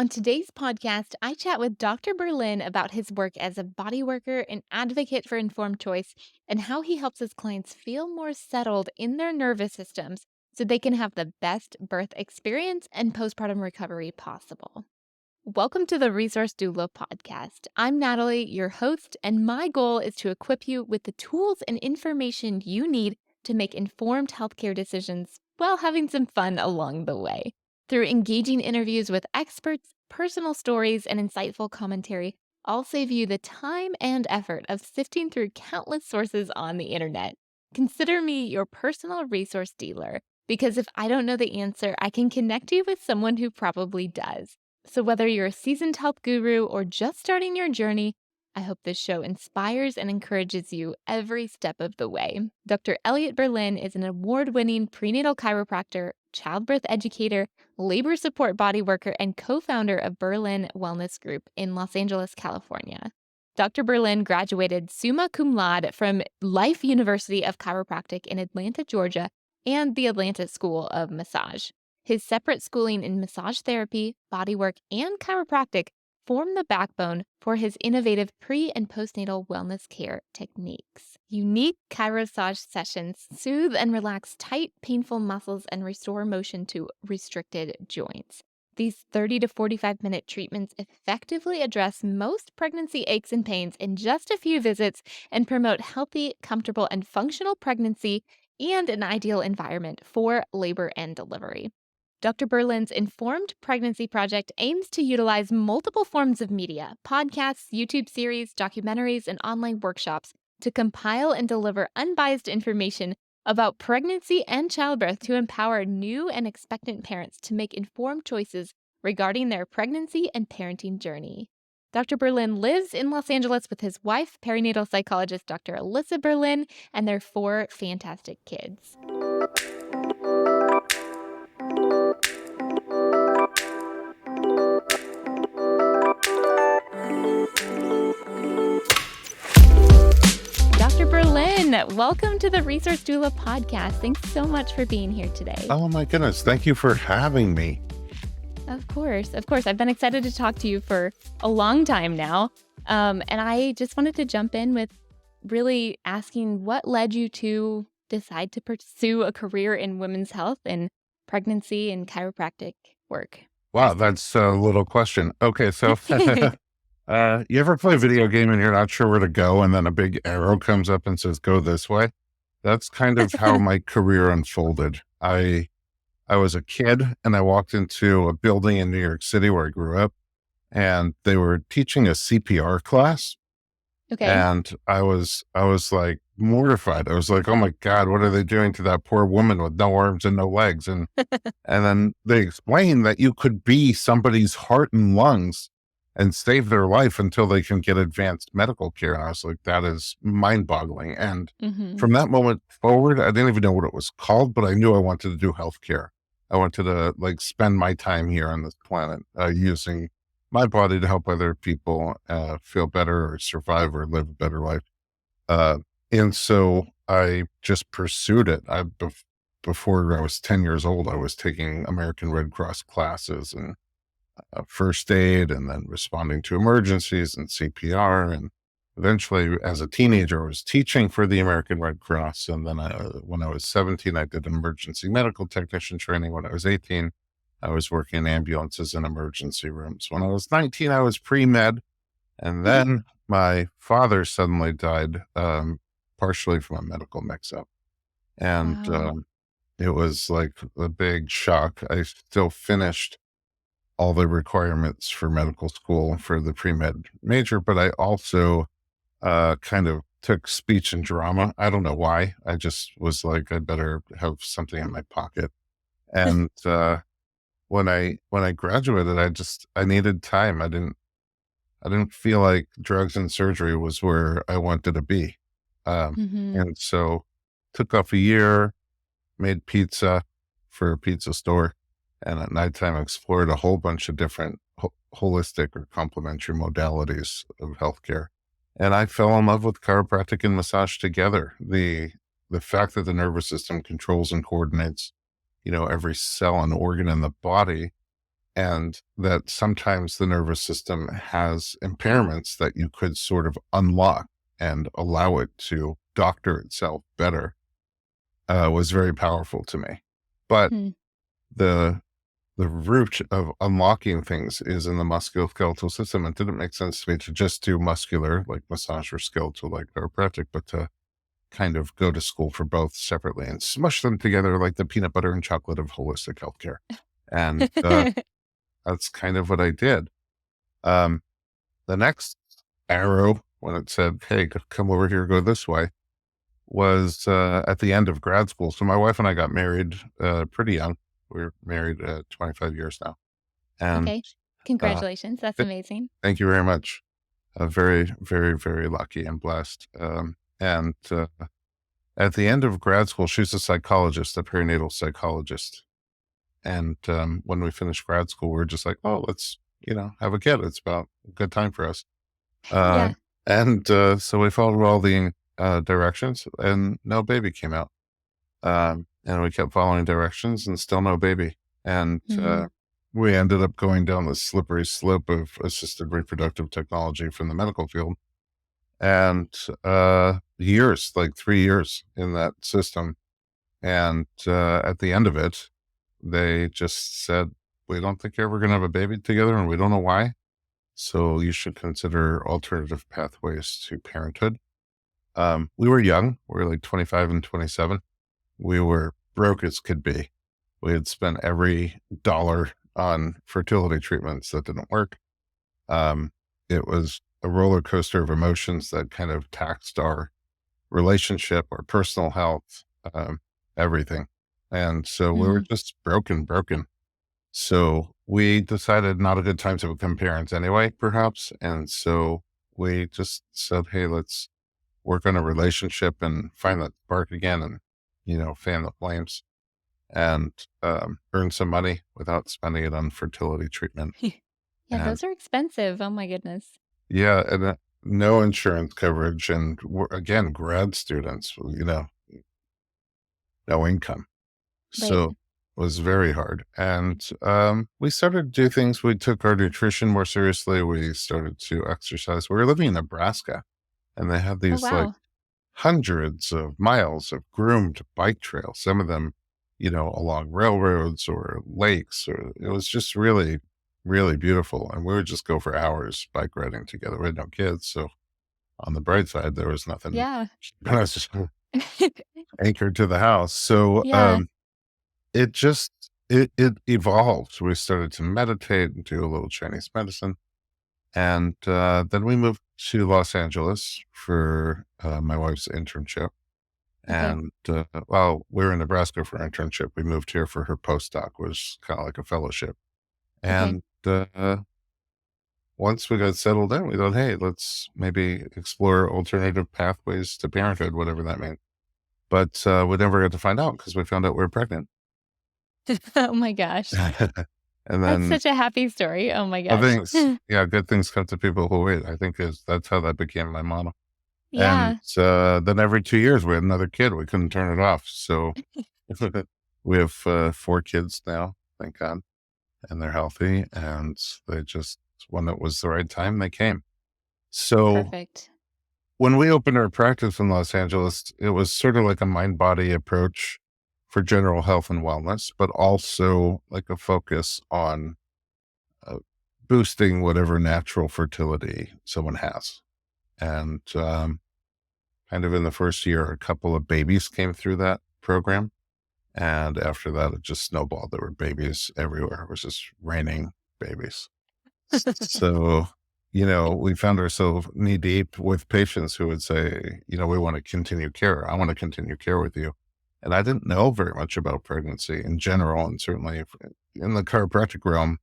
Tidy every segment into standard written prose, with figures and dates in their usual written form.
On today's podcast, I chat with Dr. Berlin about his work as a body worker and advocate for informed choice and how he helps his clients feel more settled in their nervous systems so they can have the best birth experience and postpartum recovery possible. Welcome to the Resource Doula podcast. I'm Natalie, your host, and my goal is to equip you with the tools and information you need to make informed healthcare decisions while having some fun along the way. Through engaging interviews with experts, personal stories, and insightful commentary, I'll save you the time and effort of sifting through countless sources on the internet. Consider me your personal resource dealer, because if I don't know the answer, I can connect you with someone who probably does. So, whether you're a seasoned health guru or just starting your journey, I hope this show inspires and encourages you every step of the way. Dr. Elliot Berlin is an award winning prenatal chiropractor, childbirth educator, labor support body worker, and co founder of Berlin Wellness Group in Los Angeles, California. Dr. Berlin graduated summa cum laude from Life University of Chiropractic in Atlanta, Georgia, and the Atlanta School of Massage. His separate schooling in massage therapy, bodywork, and chiropractic form the backbone for his innovative pre- and postnatal wellness care techniques. Unique chirosage sessions soothe and relax tight, painful muscles and restore motion to restricted joints. These 30 to 45-minute treatments effectively address most pregnancy aches and pains in just a few visits and promote healthy, comfortable, and functional pregnancy and an ideal environment for labor and delivery. Dr. Berlin's Informed Pregnancy Project aims to utilize multiple forms of media, podcasts, YouTube series, documentaries, and online workshops to compile and deliver unbiased information about pregnancy and childbirth to empower new and expectant parents to make informed choices regarding their pregnancy and parenting journey. Dr. Berlin lives in Los Angeles with his wife, perinatal psychologist Dr. Alyssa Berlin, and their 4 fantastic kids. Dr. Berlin, welcome to the Resource Doula podcast. Thanks so much for being here today. Oh my goodness. Thank you for having me. Of course. I've been excited to talk to you for a long time now. And I just wanted to jump in with really asking what led you to decide to pursue a career in women's health and pregnancy and chiropractic work. Wow, that's a little question. Okay, so you ever play a video game and you're not sure where to go and then a big arrow comes up and says, go this way? That's kind of how my career unfolded. I was a kid and I walked into a building in New York City where I grew up and they were teaching a CPR class. Okay. And I was like mortified. I was like, oh my God, what are they doing to that poor woman with no arms and no legs? And then they explained that you could be somebody's heart and lungs and save their life until they can get advanced medical care. And I was like, that is mind boggling. And from that moment forward, I didn't even know what it was called, but I knew I wanted to do healthcare. I wanted to spend my time here on this planet using my body to help other people feel better or survive or live a better life. And so I just pursued it. Before I was 10 years old, I was taking American Red Cross classes and first aid and then responding to emergencies and CPR. And eventually, as a teenager, I was teaching for the American Red Cross. And then when I was 17, I did emergency medical technician training. When I was 18, I was working in ambulances and emergency rooms. When I was 19, I was pre-med. And then my father suddenly died, partially from a medical mix-up. And it was like a big shock. I still finished all the requirements for medical school for the pre-med major, but I also kind of took speech and drama. I don't know why. I just was like, I better have something in my pocket. And when I graduated, I needed time. I didn't feel like drugs and surgery was where I wanted to be. And so took off a year, made pizza for a pizza store. And at nighttime, explored a whole bunch of different holistic or complementary modalities of healthcare. And I fell in love with chiropractic and massage together. The fact that the nervous system controls and coordinates, every cell and organ in the body and that sometimes the nervous system has impairments that you could sort of unlock and allow it to doctor itself better, was very powerful to me. But Hmm. the the root of unlocking things is in the musculoskeletal system. It didn't make sense to me to just do muscular, like massage, or skeletal, like chiropractic, but to kind of go to school for both separately and smush them together like the peanut butter and chocolate of holistic healthcare. And that's kind of what I did. Um, the next arrow, when it said, "Hey, come over here, go this way," was at the end of grad school. So my wife and I got married pretty young. We were married 25 years now. And Okay. uh, Congratulations. That's th- amazing. thank you very much. Very, very, very lucky and blessed. And at the end of grad school, she's a psychologist, a perinatal psychologist. And when we finished grad school, we were just like, oh, let's, have a kid. It's about a good time for us. Uh, Yeah. and so we followed all the directions, and no baby came out. And we kept following directions, and still no baby. And Hmm. we ended up going down the slippery slope of assisted reproductive technology from the medical field. And years, like 3 years in that system. And at the end of it, they just said, "We don't think you're ever going to have a baby together, and we don't know why. So you should consider alternative pathways to parenthood." We were young. We were like 25 and 27. We were broke as could be. We had spent every dollar on fertility treatments that didn't work. Um, it was a roller coaster of emotions that kind of taxed our relationship, our personal health, everything. And so we were Hmm. just broken, broken. So we decided not a good time to become parents anyway, perhaps. And so we just said, hey, let's work on a relationship and find that spark again and, fan the flames and earn some money without spending it on fertility treatment. Yeah, And those are expensive. Oh my goodness. yeah, and no insurance coverage. And we're, again, grad students, no income. Right. So it was very hard. And we started to do things. We took our nutrition more seriously. We started to exercise. We were living in Nebraska, and they had Oh, these like wow. hundreds of miles of groomed bike trails, some of them, along railroads or lakes. Or it was just really, really beautiful. And we would just go for hours bike riding together. We had no kids. So on the bright side, there was nothing Yeah. just anchored to the house. So Yeah. it just it evolved. We started to meditate and do a little Chinese medicine, and then we moved to Los Angeles for my wife's internship. Okay. And while we were in Nebraska for our internship, we moved here for her postdoc, was kind of like a fellowship. Okay. And once we got settled in, we thought, hey, let's maybe explore alternative pathways to parenthood, whatever that meant. But we never got to find out because we found out we were pregnant. Oh my gosh. And That's then such a happy story. Oh my I gosh. think, yeah, good things come to people who wait. I think that's how that became my mama. And Yeah. then every 2 years we had another kid. We couldn't turn it off. So we have 4 kids now, thank God, and they're healthy. And they just, when it was the right time, they came. So Perfect. when we opened our practice in Los Angeles, it was sort of like a mind body approach for general health and wellness, but also like a focus on uh, boosting whatever natural fertility someone has. And kind of in the first year, a couple of babies came through that program. And after that, it just snowballed. There were babies everywhere. It was just raining babies. So, we found ourselves knee deep with patients who would say, we want to continue care. I want to continue care with you. And I didn't know very much about pregnancy in general. And certainly in the chiropractic realm,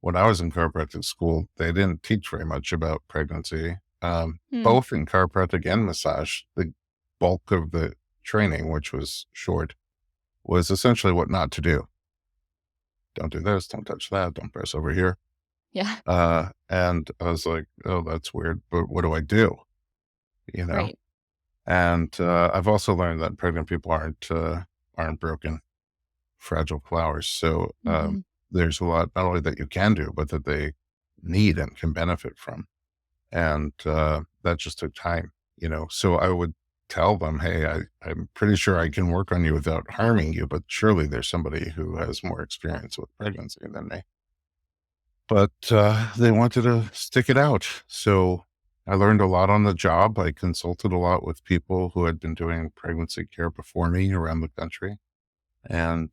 when I was in chiropractic school, they didn't teach very much about pregnancy, Hmm. both in chiropractic and massage. The bulk of the training, which was short, was essentially what not to do. Don't do this, don't touch that, don't press over here. Yeah. And I was like, oh, that's weird, but what do I do? You know? Right. And I've also learned that pregnant people aren't broken, fragile flowers. So Mhm. there's a lot not only that you can do, but that they need and can benefit from. And that just took time, So I would tell them, hey, I'm pretty sure I can work on you without harming you, but surely there's somebody who has more experience with pregnancy than me. But they wanted to stick it out. So I learned a lot on the job. I consulted a lot with people who had been doing pregnancy care before me around the country. And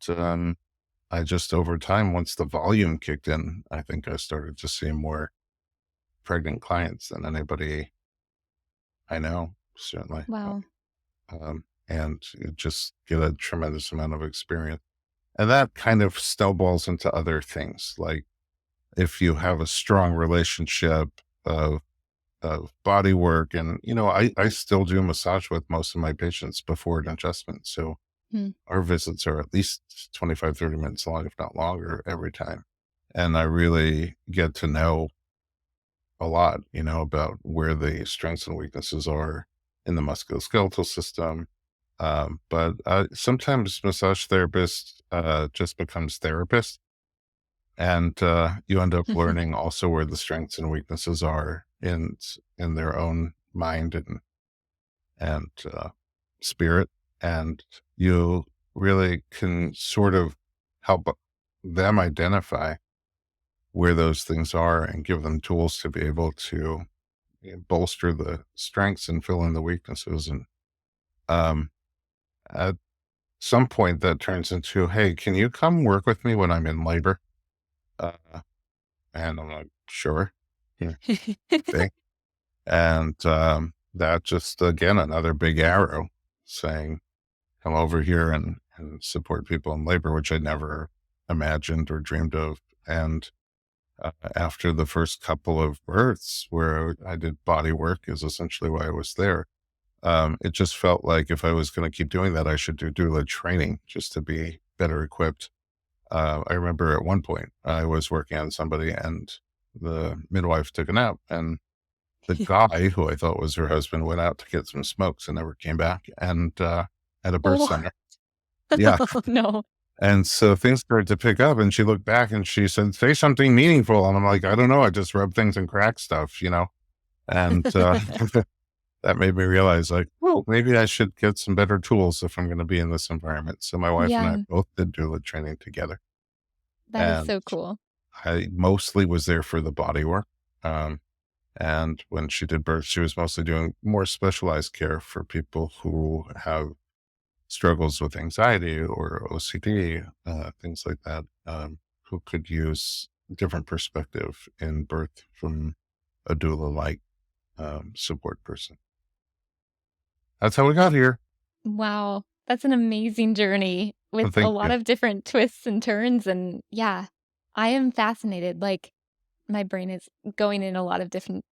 I just, over time, once the volume kicked in, I think I started to see more pregnant clients than anybody I know, certainly. Wow. And you just get a tremendous amount of experience. And that kind of snowballs into other things. Like if you have a strong relationship of, body work, and, I still do massage with most of my patients before an adjustment. So Hmm. our visits are at least 25, 30 minutes long, if not longer, every time. And I really get to know a lot, about where the strengths and weaknesses are in the musculoskeletal system. But sometimes massage therapist just becomes therapist, and you end up learning also where the strengths and weaknesses are in their own mind and spirit, and you really can sort of help them identify where those things are and give them tools to be able to bolster the strengths and fill in the weaknesses. And um, at some point, that turns into, hey, can you come work with me when I'm in labor? Uh, and I'm like, sure. Yeah, okay. And that just, again, another big arrow saying, come over here and support people in labor, which I never imagined or dreamed of. And after the first couple of births where I did body work is essentially why I was there. It just felt like if I was going to keep doing that, I should do doula training just to be better equipped. I remember at one point I was working on somebody and the midwife took a nap, and the guy who I thought was her husband went out to get some smokes and never came back, and at a birth What? center. Yeah. Oh, no. And so things started to pick up, and she looked back and she said, say something meaningful. And I'm like, I don't know. I just rub things and crack stuff. And that made me realize, like, well, maybe I should get some better tools if I'm going to be in this environment. So my wife and I Yeah, both did doula training together. that is And so cool. I mostly was there for the body work. Um, and when she did birth, she was mostly doing more specialized care for people who have struggles with anxiety or OCD, things like that, who could use different perspective in birth from a doula-like support person. That's how we got here. Wow, that's an amazing journey with Well, a thank lot you. of different twists and turns, and yeah, I am fascinated, like, my brain is going in a lot of different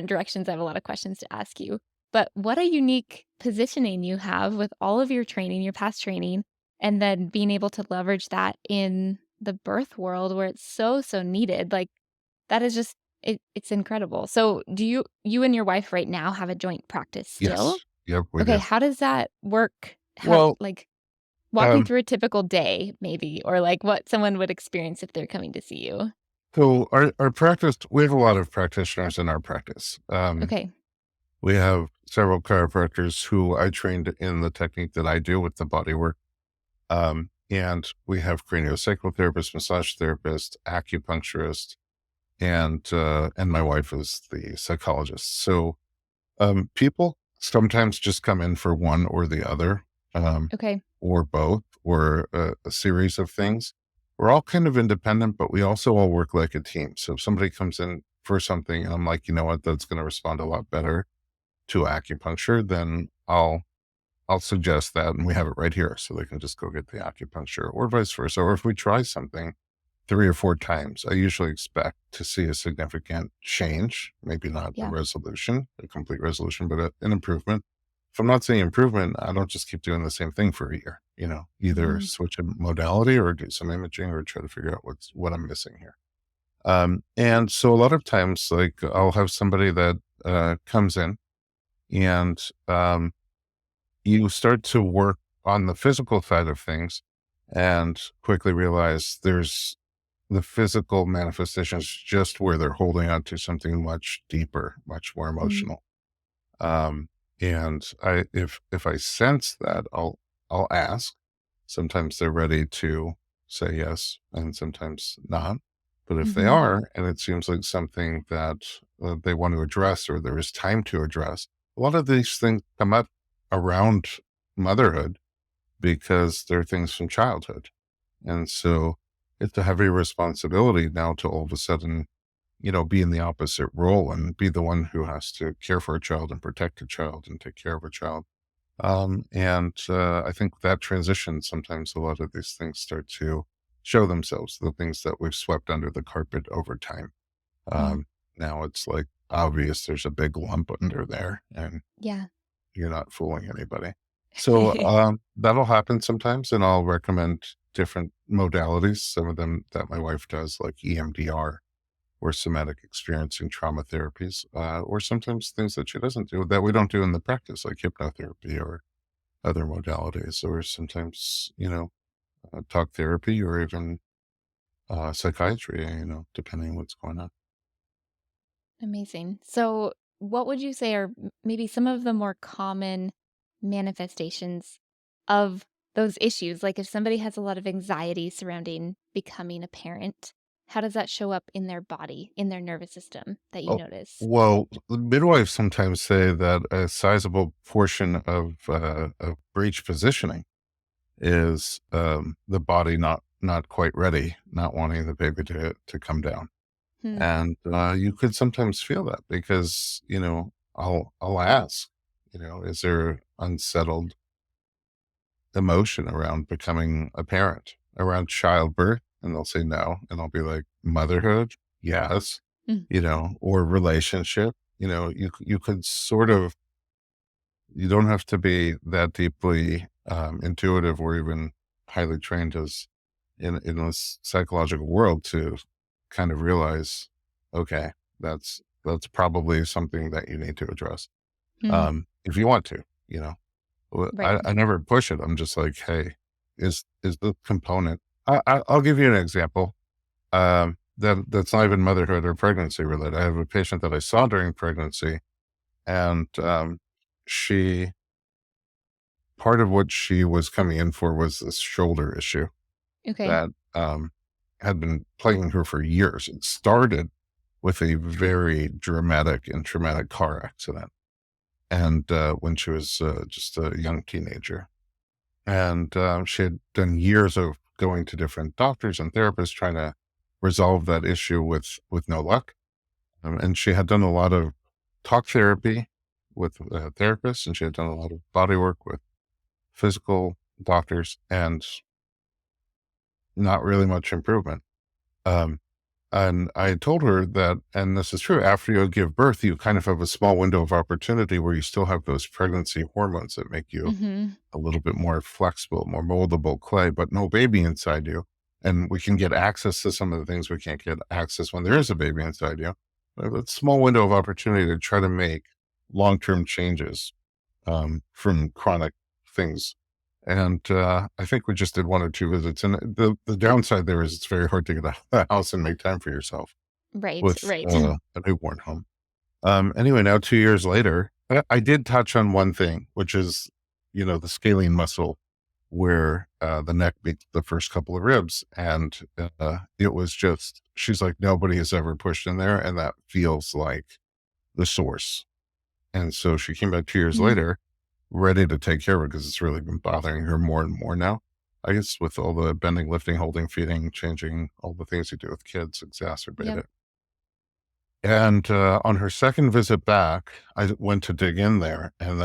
directions. I have a lot of questions to ask you, but what a unique positioning you have with all of your training, your past training, and then being able to leverage that in the birth world where it's so, so needed, like, that is just it's incredible. So, do you and your wife right now have a joint practice still? Yes. Yep, we Okay, do. how does that work? How Well, like, walk me um, through a typical day maybe, or, like, what someone would experience if they're coming to see you. so our practice, we have a lot of practitioners in our practice. Okay. We have several chiropractors who I trained in the technique that I do with the body work. And we have craniosacral therapist, massage therapist, acupuncturist, and my wife is the psychologist. So people sometimes just come in for one or the other, um, Okay. or both, or a series of things. We're all kind of independent, but we also all work like a team. So if somebody comes in for something and I'm like, you know what, that's going to respond a lot better to acupuncture, then I'll suggest that, and we have it right here, so they can just go get the acupuncture, or vice versa. Or if we try something 3 or 4 times, I usually expect to see a significant change, maybe not a Yeah. resolution, a complete resolution, but an improvement. If I'm not seeing improvement, I don't just keep doing the same thing for a year, either Mhm. switch a modality or do some imaging or try to figure out what I'm missing here. And so a lot of times, like, I'll have somebody that comes in and you start to work on the physical side of things and quickly realize there's the physical manifestations just where they're holding on to something much deeper, much more Mm, emotional. Um, and if I sense that, I'll ask. Sometimes they're ready to say yes, and sometimes not. But if they mhm, are, and it seems like something that they want to address or there is time to address, a lot of these things come up around motherhood because they're things from childhood. And so it's a heavy responsibility now to all of a sudden, be in the opposite role and be the one who has to care for a child and protect a child and take care of a child. And I think that transition, sometimes a lot of these things start to show themselves, the things that we've swept under the carpet over time. mm, Now it's like obvious there's a big lump under there and yeah. you're not fooling anybody. So that'll happen sometimes, and I'll recommend different modalities. Some of them that my wife does, like EMDR or somatic experiencing trauma therapies, or sometimes things that she doesn't do that we don't do in the practice, like hypnotherapy or other modalities, or sometimes, talk therapy or even psychiatry, depending on what's going on. Amazing. So, what would you say are maybe some of the more common manifestations of those issues? Like, if somebody has a lot of anxiety surrounding becoming a parent, how does that show up in their body, in their nervous system that you Oh, notice? well, the midwives sometimes say that a sizable portion of breech positioning is the body not quite ready, not wanting the baby to come down. Hmm. And you could sometimes feel that because, I'll ask, is there unsettled emotion around becoming a parent, around childbirth? And they'll say no. And I'll be like, motherhood? Yes. Mm, Or relationship. You could sort of, you don't have to be that deeply intuitive or even highly trained as in this psychological world to kind of realize, okay, that's probably something that you need to address. hmm. If you want to, you know, Right. I never push it. I'm just like, hey, is the component? I'll give you an example. That's not even motherhood or pregnancy related. I have a patient that I saw during pregnancy, and she part of what she was coming in for was this shoulder issue Okay. that had been plaguing her for years. It started with a very dramatic and traumatic car accident, and when she was just a young teenager, and she had done years of going to different doctors and therapists trying to resolve that issue with no luck. And she had done a lot of talk therapy with therapists, and she had done a lot of body work with physical doctors, and not really much improvement. Um, and I told her that, and this is true, after you give birth, you kind of have a small window of opportunity where you still have those pregnancy hormones that make you Hmm. a little bit more flexible, more moldable clay, but no baby inside you. And we can get access to some of the things we can't get access when there is a baby inside you. But a small window of opportunity to try to make long term changes from chronic things. And I think we just did one or two visits. And the downside there is it's very hard to get out of the house and make time for yourself Right. with Right. a newborn home. Anyway, now 2 years later, I did touch on one thing, which is, the scalene muscle where the neck meets the first couple of ribs. And it was just, she's like, nobody has ever pushed in there. And that feels like the source. And so she came back 2 years Mhm. later, ready to take care of it because it's really been bothering her more and more now. I guess with all the bending, lifting, holding, feeding, changing, all the things you do with kids exacerbate Yep. it. And on her second visit back, I went to dig in there, and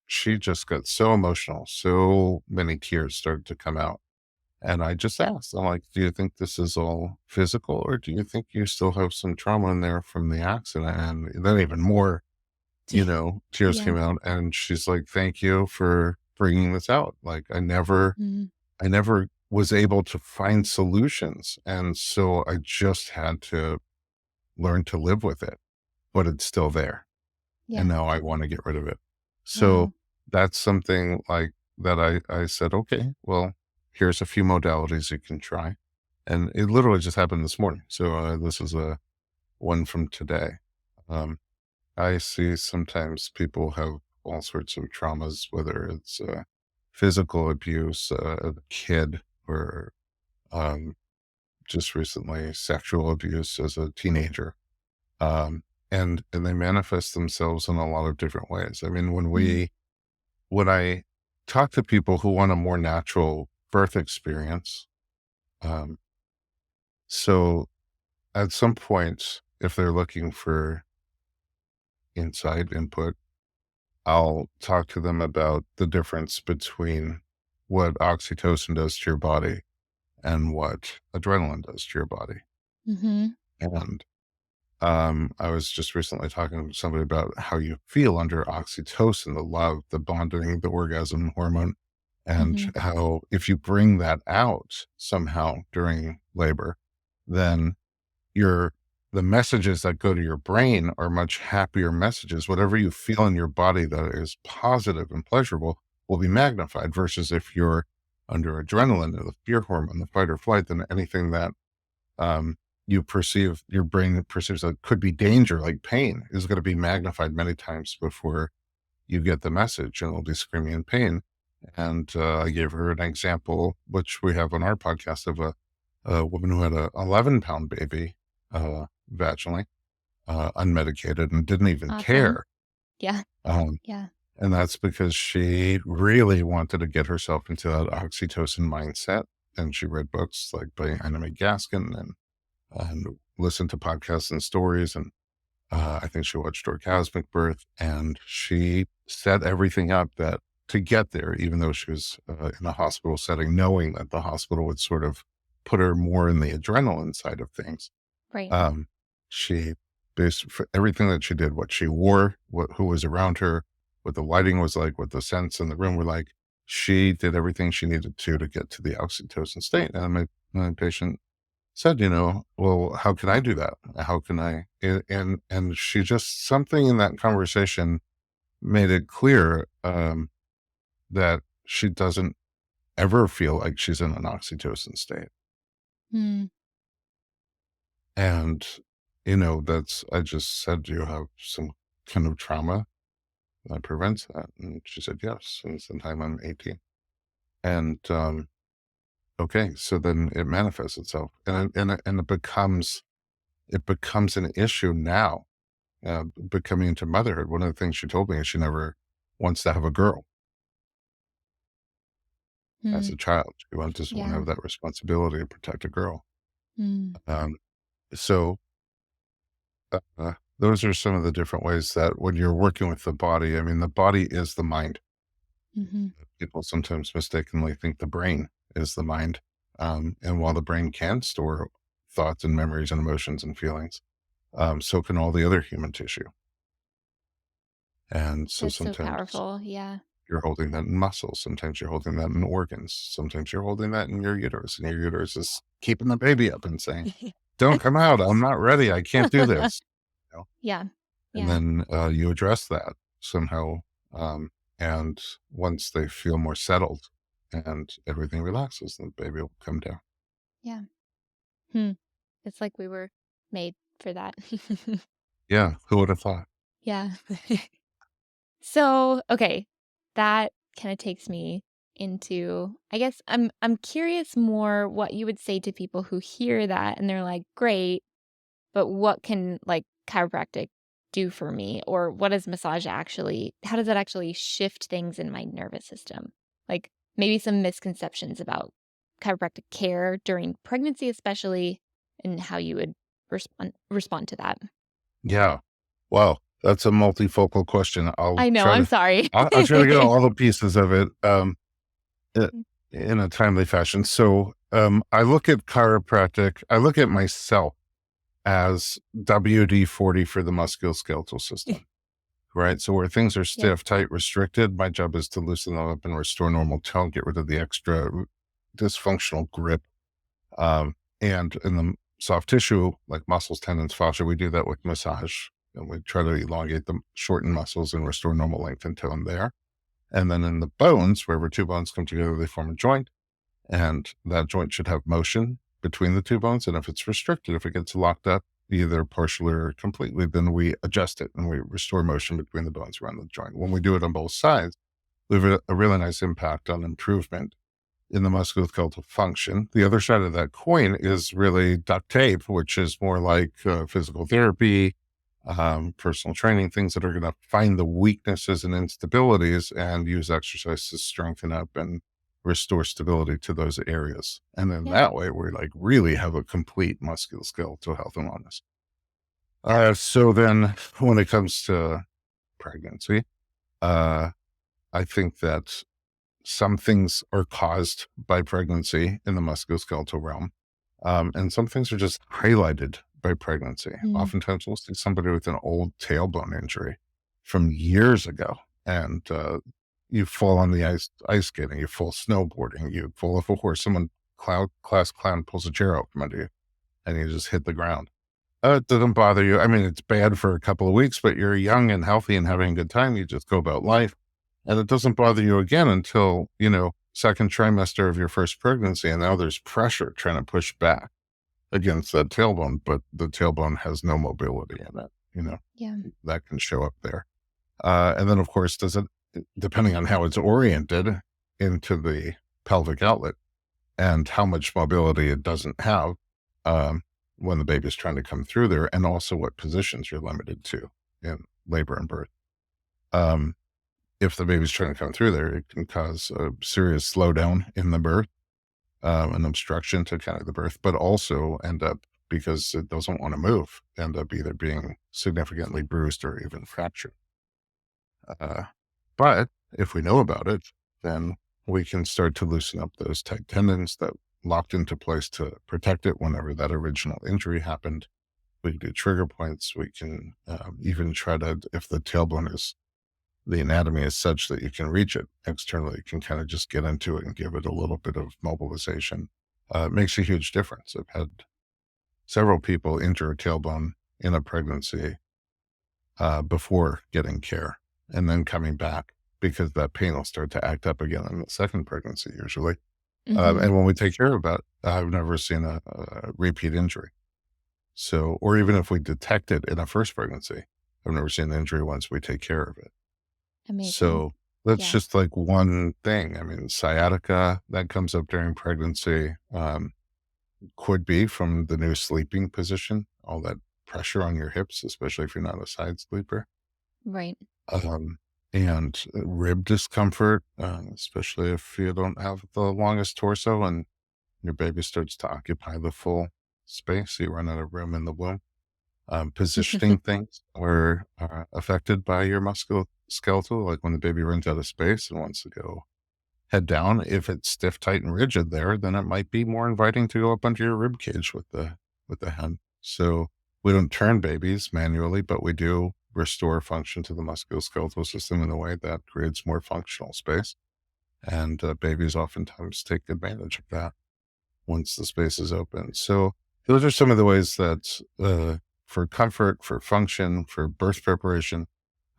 she just got so emotional. So many tears started to come out. And I just asked, I'm like, do you think this is all physical, or do you think you still have some trauma in there from the accident? And then even more, tears Yeah. came out, and she's like, "Thank you for bringing this out. Like, Mhm. I never was able to find solutions, and so I just had to learn to live with it, but it's still there, and Yeah. now I wanna get rid of it." So, Wow. that's something, like, that I said, "Okay, well, here's a few modalities you can try." And it literally just happened this morning. So this is a one from today. Um, I see sometimes people have all sorts of traumas, whether it's physical abuse, a kid, or um, just recently sexual abuse as a teenager. Um, and they manifest themselves in a lot of different ways. I mean, Mm. when I talk to people who want a more natural birth experience, um, so at some point, if they're looking for insight, input, I'll talk to them about the difference between what oxytocin does to your body and what adrenaline does to your body. Mhm. And I was just recently talking to somebody about how you feel under oxytocin, the love, the bonding, the orgasm hormone, and Mhm. how if you bring that out somehow during labor, then your the messages that go to your brain are much happier messages. Whatever you feel in your body that is positive and pleasurable will be magnified versus if you're under adrenaline or the fear hormone, the fight or flight, then anything that you perceive, your brain perceives that could be danger, like pain, is going to be magnified many times before you get the message, and it'll be screaming in pain. And I gave her an example, which we have on our podcast, of a woman who had a 11-pound baby vaginally, unmedicated, and didn't even Awesome. care. Yeah. Um, Yeah. and that's because she really wanted to get herself into that oxytocin mindset. And she read books like by Anime Gaskin, and listened to podcasts and stories. And I think she watched Orgasmic Birth, and she set everything up that to get there, even though she was in a hospital setting, knowing that the hospital would sort of put her more in the adrenaline side of things. Right. Um, she based for everything that she did, what she wore, who was around her, what the lighting was like, what the scents in the room were like. She did everything she needed to get to the oxytocin state. And my patient said, well, how can I do that? How can I? And she just, something in that conversation made it clear that she doesn't ever feel like she's in an oxytocin state. Mm. And, that's, I just said, do you have some kind of trauma that prevents that? And she said, yes, since the time I'm 18. And, okay, so then it manifests itself, and it becomes an issue now, becoming into motherhood. One of the things she told me is she never wants to have a girl as Mm. a child. She doesn't want to Yeah. have that responsibility to protect a girl. Mm. Um, so those are some of the different ways that when you're working with the body, I mean, the body is the mind. Mhm. People sometimes mistakenly think the brain is the mind. And while the brain can store thoughts and memories and emotions and feelings, so can all the other human tissue. And so That's so sometimes powerful. Yeah. you're holding that in muscles. Sometimes you're holding that in organs. Sometimes you're holding that in your uterus, and your uterus is keeping the baby up and saying, "Don't come out. I'm not ready. I can't do this." You know? Yeah. And Yeah. then you address that somehow. Um, and once they feel more settled and everything relaxes, then the baby will come down. Yeah. Hmm. It's like we were made for that. Yeah. Who would have thought? Yeah. So, okay, that kinda takes me into, I guess I'm curious more what you would say to people who hear that and they're like, "Great, but what can, like, chiropractic do for me?" Or what does massage actually how does that actually shift things in my nervous system? Like, maybe some misconceptions about chiropractic care during pregnancy especially, and how you would respond to that. Yeah. Wow. That's a multifocal question. I know, I'm sorry. I'll try to get all the pieces of it. Uh, in a timely fashion. So, I look at myself as WD-40 for the musculoskeletal system, right? So where things are Yep, stiff, tight, restricted, my job is to loosen them up and restore normal tone, get rid of the extra dysfunctional grip. And in the soft tissue, like muscles, tendons, fascia, we do that with massage. And we try to elongate the shorten muscles and restore normal length and tone there. And then in the bones, wherever two bones come together, they form a joint, and that joint should have motion. between the two bones. And if it's restricted, if it gets locked up, either partially or completely, then we adjust it and we restore motion between the bones around the joint. When we do it on both sides, we have a really nice impact on improvement in the musculoskeletal function. The other side of that coin is really duct tape, which is more like physical therapy, personal training, things that are going to find the weaknesses and instabilities and use exercise to strengthen up and restore stability to those areas. And then Yeah. that way, we like really have a complete musculoskeletal health and wellness. So then, when it comes to pregnancy, uh, I think that some things are caused by pregnancy in the musculoskeletal realm. And some things are just highlighted by pregnancy. Mm. Oftentimes we'll see somebody with an old tailbone injury from years ago, and you fall on the ice skating, you fall snowboarding, you fall off a horse, someone class clown pulls a chair out from under you, and you just hit the ground. It doesn't bother you. I mean, it's bad for a couple of weeks, but you're young and healthy and having a good time. You just go about life. And it doesn't bother you again until, second trimester of your first pregnancy. And now there's pressure trying to push back against that tailbone, but the tailbone has no mobility in it. Yeah. That can show up there. And then, of course, depending on how it's oriented into the pelvic outlet and how much mobility it doesn't have, when the baby's trying to come through there, and also what positions you're limited to in labor and birth. If the baby's trying to come through there, it can cause a serious slowdown in the birth, an obstruction to kind of the birth, but also end up, because it doesn't want to move, end up either being significantly bruised or even fractured. Uh, but if we know about it, then we can start to loosen up those tight tendons that locked into place to protect it whenever that original injury happened. We can do trigger points. We can even try to, if the anatomy is such that you can reach it externally, you can kind of just get into it and give it a little bit of mobilization. It makes a huge difference. I've had several people injure a tailbone in a pregnancy before getting care, and then coming back because that pain will start to act up again in the second pregnancy usually. Hmm. And when we take care of that, I've never seen a repeat injury. So, or even if we detect it in a first pregnancy, I've never seen the injury once we take care of it. Amazing. So that's Yeah. just like one thing. I mean, sciatica that comes up during pregnancy could be from the new sleeping position, all that pressure on your hips, especially if you're not a side sleeper. Right. Um, and rib discomfort, especially if you don't have the longest torso and your baby starts to occupy the full space, you run out of room in the womb. Positioning things are affected by your musculoskeletal, like when the baby runs out of space and wants to go head down. If it's stiff, tight, and rigid there, then it might be more inviting to go up under your rib cage with the head. So we don't turn babies manually, but we do restore function to the musculoskeletal system in a way that creates more functional space. And babies oftentimes take advantage of that once the space is open. So those are some of the ways that for comfort, for function, for birth preparation,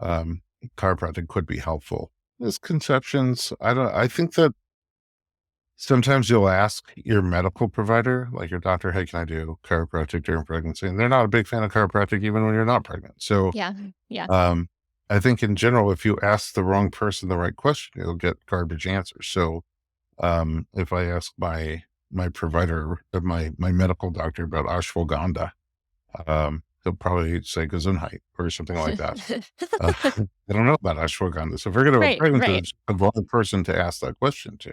um, chiropractic could be helpful. Misconceptions. I think that sometimes you'll ask your medical provider, like your doctor, hey, can I do chiropractic during pregnancy? And they're not a big fan of chiropractic even when you're not pregnant. So Yeah. Yeah. um, I think in general, if you ask the wrong person the right question, you'll get garbage answers. So if I ask my provider, my medical doctor about ashwagandha, he'll probably say Gesundheit or something like that. I don't know about ashwagandha. So if we're going to a Right. pregnancy, Right. it's the wrong person to ask that question to.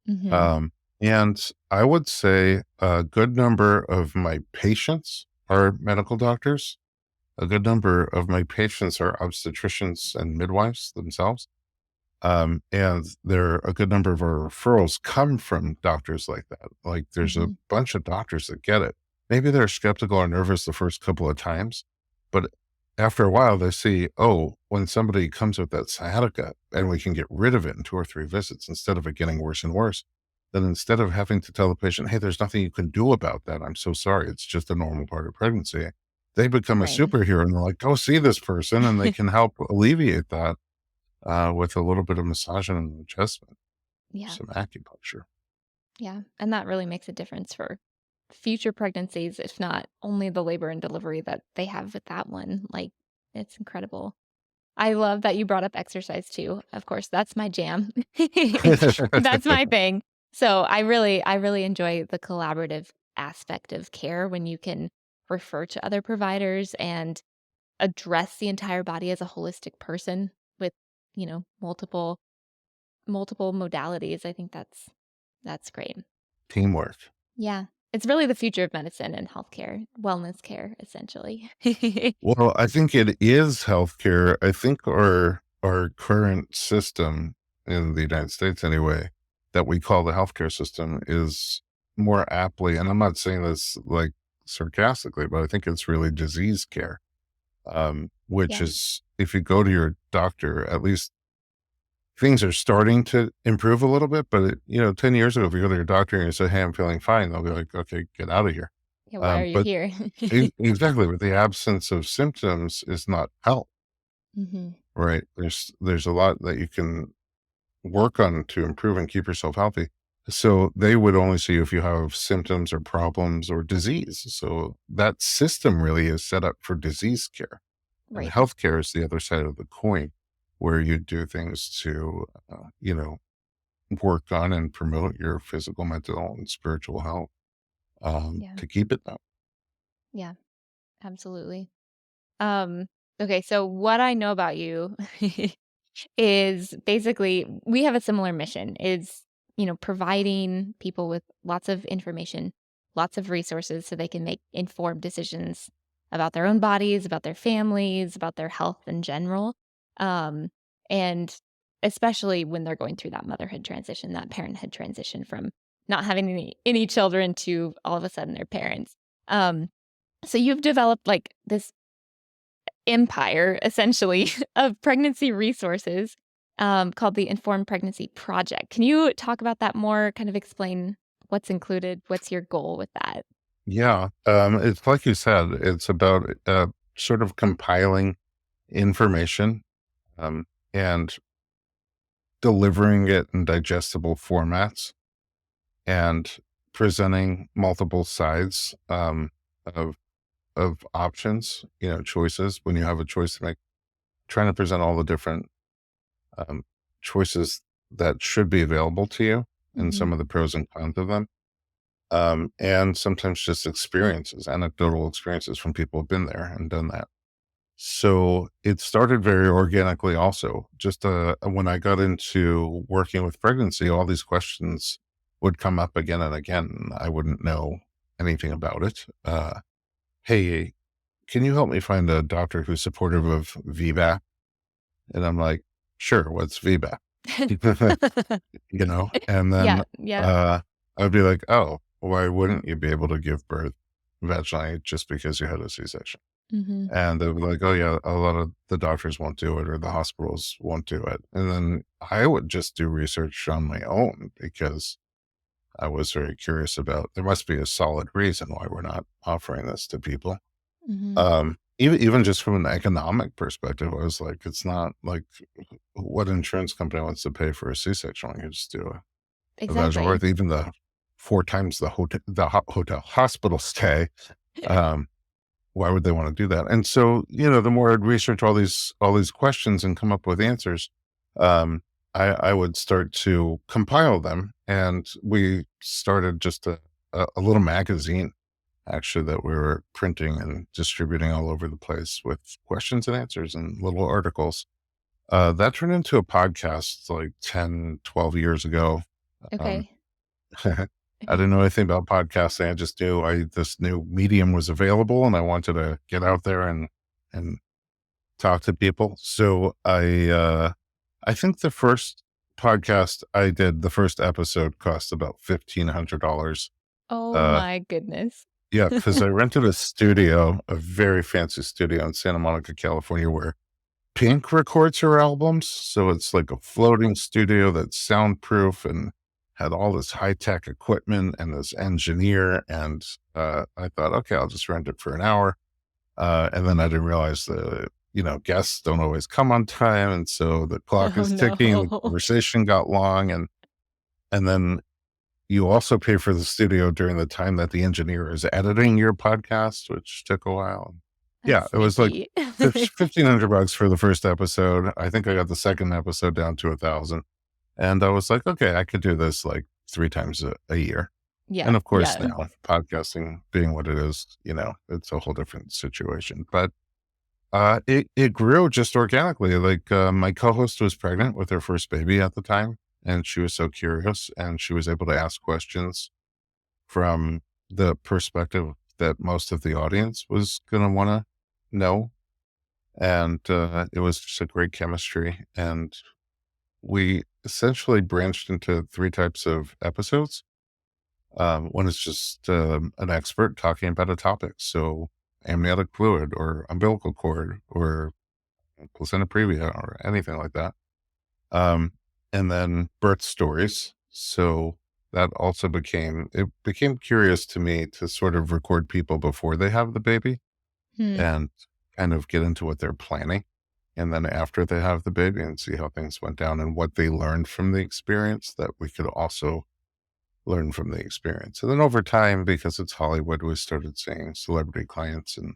Hmm. And I would say a good number of my patients are medical doctors. A good number of my patients are obstetricians and midwives themselves. And there a good number of our referrals come from doctors like that. Like there's a Hmm. bunch of doctors that get it. Maybe they're skeptical or nervous the first couple of times, but after a while they see, oh, when somebody comes with that sciatica and we can get rid of it in 2 or 3 visits instead of it getting worse and worse, then instead of having to tell the patient, hey, there's nothing you can do about that. I'm so sorry. It's just a normal part of pregnancy. They become a Right. superhero and they're like, go see this person and they can help alleviate that with a little bit of massaging and adjustment, Yeah. some acupuncture. Yeah. And that really makes a difference for future pregnancies, if not only the labor and delivery that they have with that one. Like, it's incredible. I love that you brought up exercise too. Of course, that's my jam. That's my thing. So I really enjoy the collaborative aspect of care when you can refer to other providers and address the entire body as a holistic person with, multiple modalities. I think that's great. Teamwork. Yeah. It's really the future of medicine and healthcare, wellness care, essentially. Well, I think it is healthcare. I think our current system in the United States anyway, that we call the healthcare system is more aptly, and I'm not saying this like sarcastically, but I think it's really disease care. Which Yeah. is if you go to your doctor, at least things are starting to improve a little bit, but 10 years ago, if you go to your doctor and you say, "Hey, I'm feeling fine," they'll be like, "Okay, get out of here." Yeah, why are you But here? exactly, but the absence of symptoms is not health, Mhm. right? There's a lot that you can work on to improve and keep yourself healthy. So they would only see you if you have symptoms or problems or disease. So that system really is set up for disease care. And Right. healthcare is the other side of the coin, where you do things to, work on and promote your physical, mental, and spiritual health Yeah. to keep it that. Yeah, absolutely. Um, okay, so what I know about you is basically we have a similar mission is, providing people with lots of information, lots of resources so they can make informed decisions about their own bodies, about their families, about their health in general. Um, and especially when they're going through that motherhood transition, that parenthood transition from not having any children to all of a sudden their parents. Um, so you've developed like this empire essentially of pregnancy resources, called the Informed Pregnancy Project. Can you talk about that more? Kind of explain what's included? What's your goal with that? Yeah. It's like you said, it's about sort of compiling information um, and delivering it in digestible formats and presenting multiple sides of options, choices when you have a choice to make, trying to present all the different um, choices that should be available to you and Mhm, some of the pros and cons of them. And sometimes just experiences, anecdotal experiences from people who've been there and done that. So it started very organically also. Just when I got into working with pregnancy, all these questions would come up again and again. I wouldn't know anything about it. Hey, can you help me find a doctor who's supportive of VBAC? And I'm like, sure, what's VBAC? And then Yeah, yeah. uh, I'd be like, oh, why wouldn't you be able to give birth vaginally just because you had a C-section? Mhm, And they'd be like, oh, yeah, a lot of the doctors won't do it or the hospitals won't do it. And then I would just do research on my own because I was very curious about there must be a solid reason why we're not offering this to people. mhm. Even just from an economic perspective, I was like, it's not like what insurance company wants to pay for a C-section when you just do a vaginal Exactly. birth, even the 4 times the hospital stay. Um, why would they want to do that? And so, the more I'd research all these questions and come up with answers, um, I would start to compile them, and we started just a little magazine actually that we were printing and distributing all over the place with questions and answers and little articles. That turned into a podcast like 10, 12 years ago. Um, Okay. I didn't know anything about podcasting. I just knew this new medium was available and I wanted to get out there and talk to people. So I think the first podcast I did, the first episode cost about $1,500. Oh Uh my goodness. yeah, because I rented a studio, a very fancy studio in Santa Monica, California, where Pink records her albums. So it's like a floating studio that's soundproof and had all this high tech equipment and this engineer. And I thought, okay, I'll just rent it for an hour. And then I didn't realize guests don't always come on time. And so the clock Oh, is ticking, the no. conversation got long. And then, you also pay for the studio during the time that the engineer is editing your podcast, which took a while. That's Yeah, it was like sneaky. 1,500 bucks for the first episode. I think I got the second episode down to 1,000. And I was like, okay, I could do this like 3 times a year. Yeah, And of course, yeah. now podcasting being what it is, it's a whole different situation. But it grew just organically. Like my co-host was pregnant with her first baby at the time, and she was so curious, and she was able to ask questions from the perspective that most of the audience was going to want to know. And it was just a great chemistry. And we essentially branched into 3 types of episodes. One is just an expert talking about a topic. So amniotic fluid or umbilical cord or placenta previa or anything like that. Um, and then birth stories. So that also became curious to me to sort of record people before they have the baby Hmm. and kind of get into what they're planning. And then after they have the baby and see how things went down and what they learned from the experience that we could also learn from the experience. And then over time, because it's Hollywood, we started seeing celebrity clients and,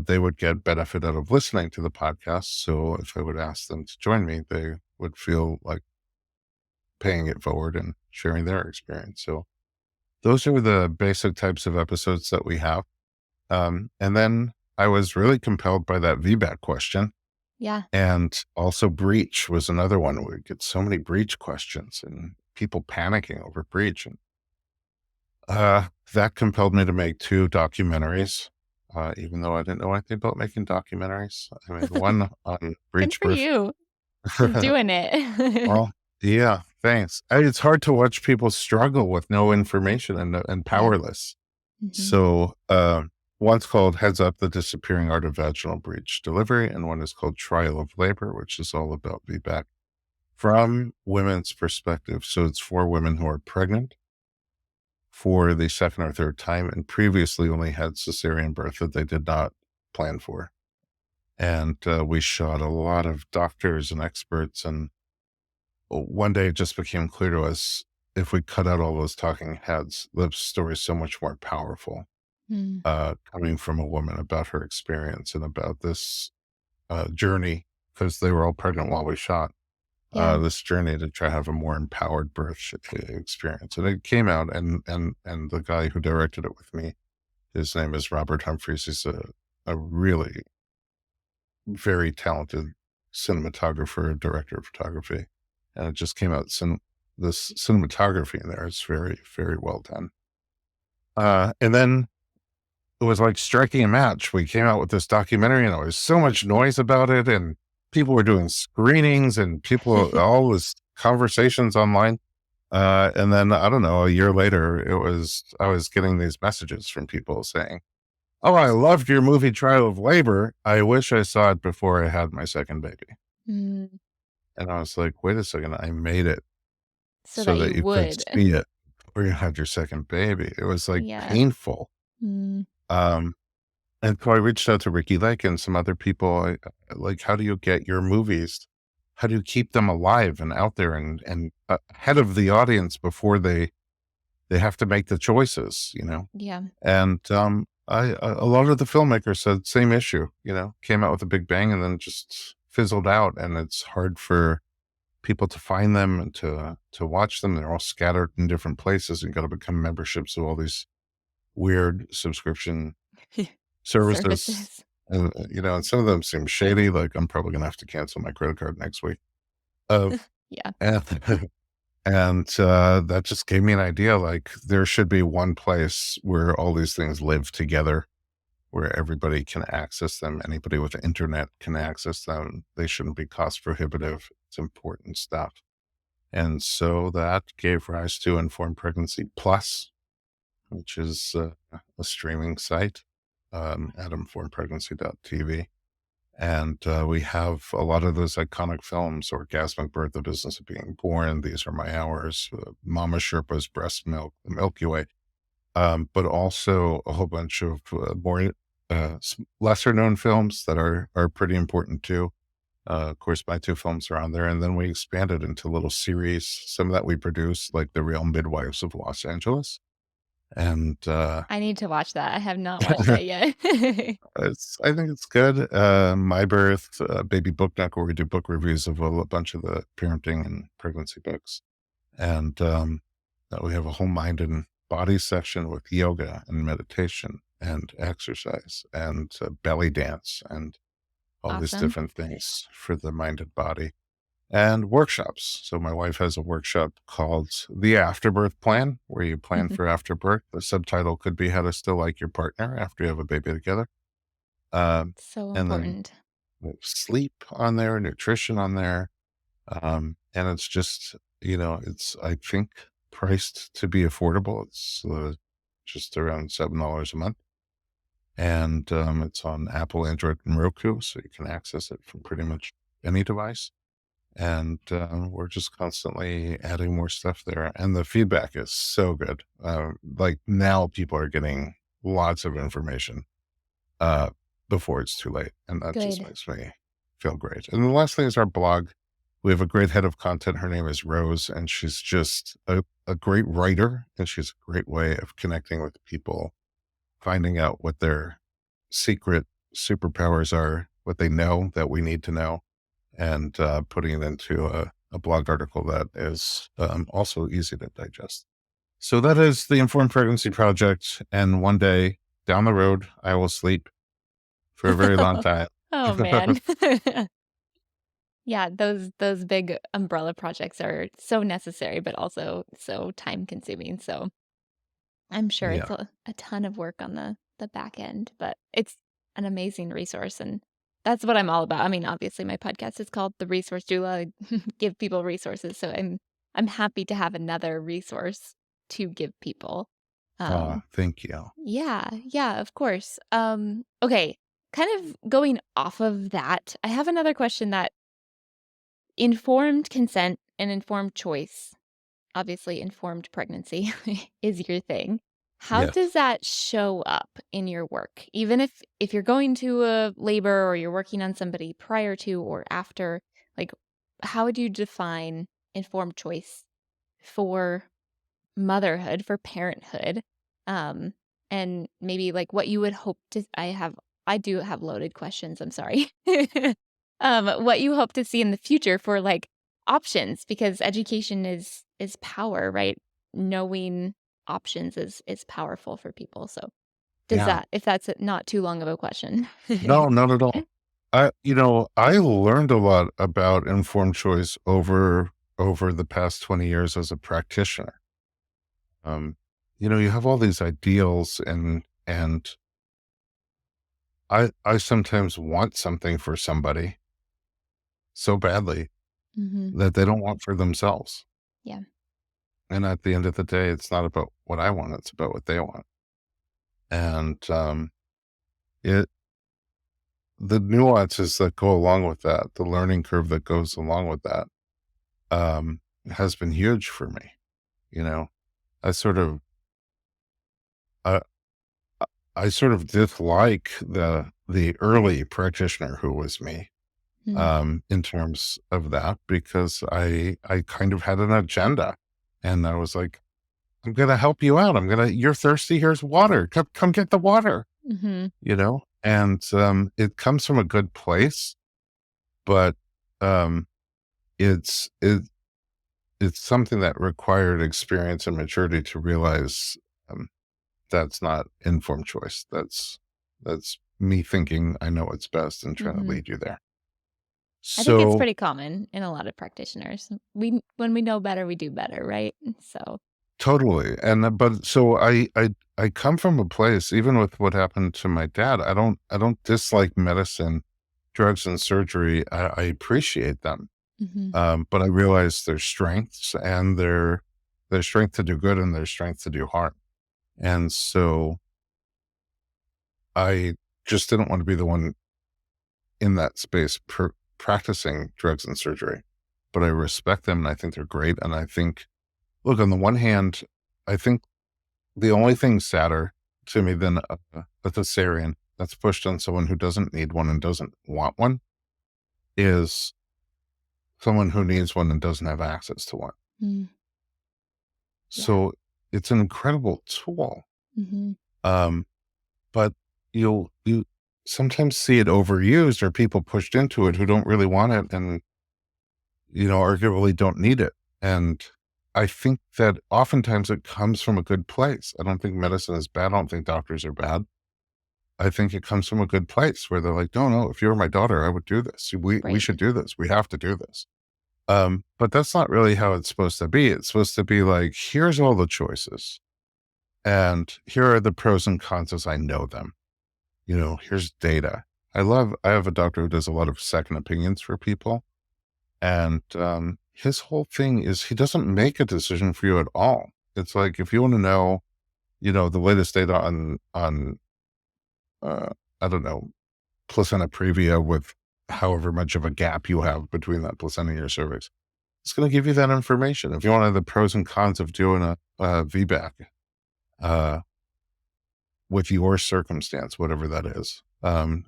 they would get benefit out of listening to the podcast. So if I would ask them to join me, they would feel like paying it forward and sharing their experience. So those are the basic types of episodes that we have. And then I was really compelled by that VBAC question. Yeah. And also Breech was another one. We get so many Breech questions and people panicking over Breech. And that compelled me to make 2 documentaries, even though I didn't know anything about making documentaries. I made one on Good Breech for birth. you. Just doing it. Well, yeah, thanks. It's hard to watch people struggle with no information and Yeah. powerless. Mhm. So, one's called Heads Up, the Disappearing Art of Vaginal Breech Delivery, and one is called Trial of Labor, which is all about feedback from women's perspective. So it's for women who are pregnant for the second or third time and previously only had cesarean birth that they did not plan for. And we shot a lot of doctors and experts. And one day it just became clear to us if we cut out all those talking heads, the story is so much more powerful Mm. coming from a woman about her experience and about this journey, because they were all pregnant while we shot Yeah. this journey to try to have a more empowered birth experience. And it came out, and the guy who directed it with me, his name is Robert Humphreys. He's a really very talented cinematographer, director of photography, and it just came out. This cinematography in there is very, very well done. And then it was like striking a match. We came out with this documentary and there was so much noise about it and people were doing screenings and all this conversations online. And then I don't know, a year later, I was getting these messages from people saying, "Oh, I loved your movie Trial of Labor. I wish I saw it before I had my second baby." Mm. And I was like, wait a second, I made it So so that you that you could would. see it before you had your second baby. It was like Yeah. painful. Mm. Um, And so I reached out to Ricky Lake and some other people. Like, how do you get your movies? How do you keep them alive and out there and ahead of the audience before they have to make the choices? Yeah. And a lot of the filmmakers said same issue. Came out with a big bang and then just fizzled out. And it's hard for people to find them and to watch them. They're all scattered in different places and got to become memberships of all these weird subscription services. Services. And, and some of them seem shady. Like I'm probably going to have to cancel my credit card next week. Uh, Yeah. and that just gave me an idea. Like there should be one place where all these things live together, where everybody can access them. Anybody with the internet can access them. They shouldn't be cost prohibitive. It's important stuff. And so that gave rise to Informed Pregnancy Plus, which is a streaming site at informedpregnancy.tv. And we have a lot of those iconic films: Orgasmic Birth, The Business of Being Born, These Are My Hours, Mama Sherpa's Breast Milk, The Milky Way, but also a whole bunch of more lesser known films that are pretty important too. Of course, my two films are on there, and then we expanded into little series. Some that we produced, like The Real Midwives of Los Angeles, and I need to watch that. I have not watched that yet. I think it's good. My Birth, Baby Book Nook, where we do book reviews of a bunch of the parenting and pregnancy books, and we have a whole mind and body section with yoga and meditation and exercise and belly dance and all these Awesome. different things for the mind and body and workshops. So my wife has a workshop called The Afterbirth Plan, where you plan for afterbirth. The subtitle could be How to Still Like Your Partner After You Have a Baby Together. Um, So and then important. we have sleep on there, nutrition on there. And it's just, it's, I think, priced to be affordable. It's just around $7 a month. And it's on Apple, Android, and Roku, so you can access it from pretty much any device. And we're just constantly adding more stuff there. And the feedback is so good. Like now people are getting lots of information uh, before it's too late. And that just Good. makes me feel great. And the last thing is our blog. We have a great head of content. Her name is Rose, and she's just a great writer. And she's a great way of connecting with people, finding out what their secret superpowers are, what they know that we need to know, and putting it into a blog article that is also easy to digest. So that is the Informed Pregnancy Project. And one day down the road, I will sleep for a very long time. Oh, man. Yeah, those big umbrella projects are so necessary, but also so time consuming. So I'm sure it's Yeah. a ton of work on the back end, but it's an amazing resource, and that's what I'm all about. I mean, obviously, my podcast is called The Resource Doula. I give people resources, so I'm happy to have another resource to give people. Um, Thank you. yeah, yeah, of course. Okay, kind of going off of that, I have another question that informed consent and informed choice, obviously informed pregnancy is your thing. How does Yes. that show up in your work? Even if you're going to a labor or you're working on somebody prior to or after, like how would you define informed choice for motherhood, for parenthood? Um and maybe like what you would hope to I do have loaded questions, I'm sorry. What you hope to see in the future for like options because education is power, right? Knowing options is powerful for people. So, does Yeah. that if that's not too long of a question. No, not at all. I learned a lot about informed choice over the past 20 years as a practitioner. Um, you have all these ideals and I sometimes want something for somebody so badly Mhm. that they don't want for themselves. Yeah. And at the end of the day, it's not about what I want, it's about what they want. And it the nuances that go along with that, the learning curve that goes along with that, has been huge for me. You know, I sort of I I sort of dislike the early practitioner who was me, Mm. in terms of that because I kind of had an agenda, and I was like, "I'm gonna help you out. You're thirsty. Here's water. Come get the water." Mhm. And it comes from a good place, but um, it's it it's something that required experience and maturity to realize um, that's not informed choice. That's me thinking I know what's best and trying to Mhm. lead you there. I think it's So pretty common in a lot of practitioners. We when we know better, we do better, right? So, totally, and but so I come from a place, even with what happened to my dad. I don't dislike medicine, drugs, and surgery. I appreciate them, mhm. but I realize their strengths and their strength to do good and their strength to do harm. And so I just didn't want to be the one in that space practicing drugs and surgery, but I respect them and I think they're great. And I think, look, on the one hand, I think the only thing sadder to me than a cesarean that's pushed on someone who doesn't need one and doesn't want one is someone who needs one and doesn't have access to one. Mm, yeah. So it's an incredible tool. Mhm. Um, but you sometimes see it overused or people pushed into it who don't really want it and, arguably don't need it. And I think that oftentimes it comes from a good place. I don't think medicine is bad. I don't think doctors are bad. I think it comes from a good place where they're like, no, no, if you were my daughter, I would do this. We Right. should do this. We have to do this. But that's not really how it's supposed to be. It's supposed to be like, here's all the choices. And here are the pros and cons as I know them. Here's data. I have a doctor who does a lot of second opinions for people. And his whole thing is he doesn't make a decision for you at all. It's like, if you want to know, the latest data on I don't know, placenta previa with however much of a gap you have between that placenta and your cervix, it's going to give you that information. If you want to know the pros and cons of doing a VBAC, uh, with your circumstance, whatever that is.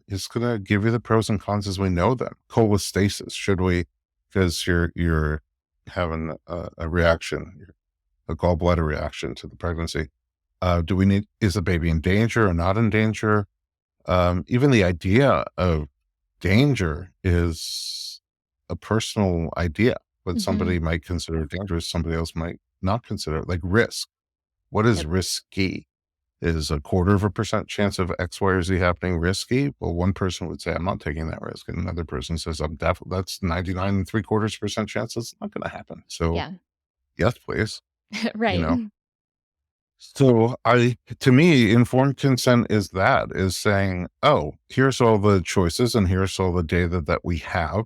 It's going to give you the pros and cons as we know them. Cholestasis, should we, because you're having a reaction, a gallbladder reaction to the pregnancy. Is the baby in danger or not in danger? Even the idea of danger is a personal idea. What Mhm. somebody might consider dangerous, somebody else might not consider it. Like risk. What is Yep. risky? Is a 1/4% chance of X, Y, or Z happening risky? Well, one person would say, I'm not taking that risk. And another person says, I'm definitely, that's 99 3/4% chance that's not going to happen. So Yeah. yes, please, you Right. know? So to me, informed consent is saying, oh, here's all the choices and here's all the data that we have.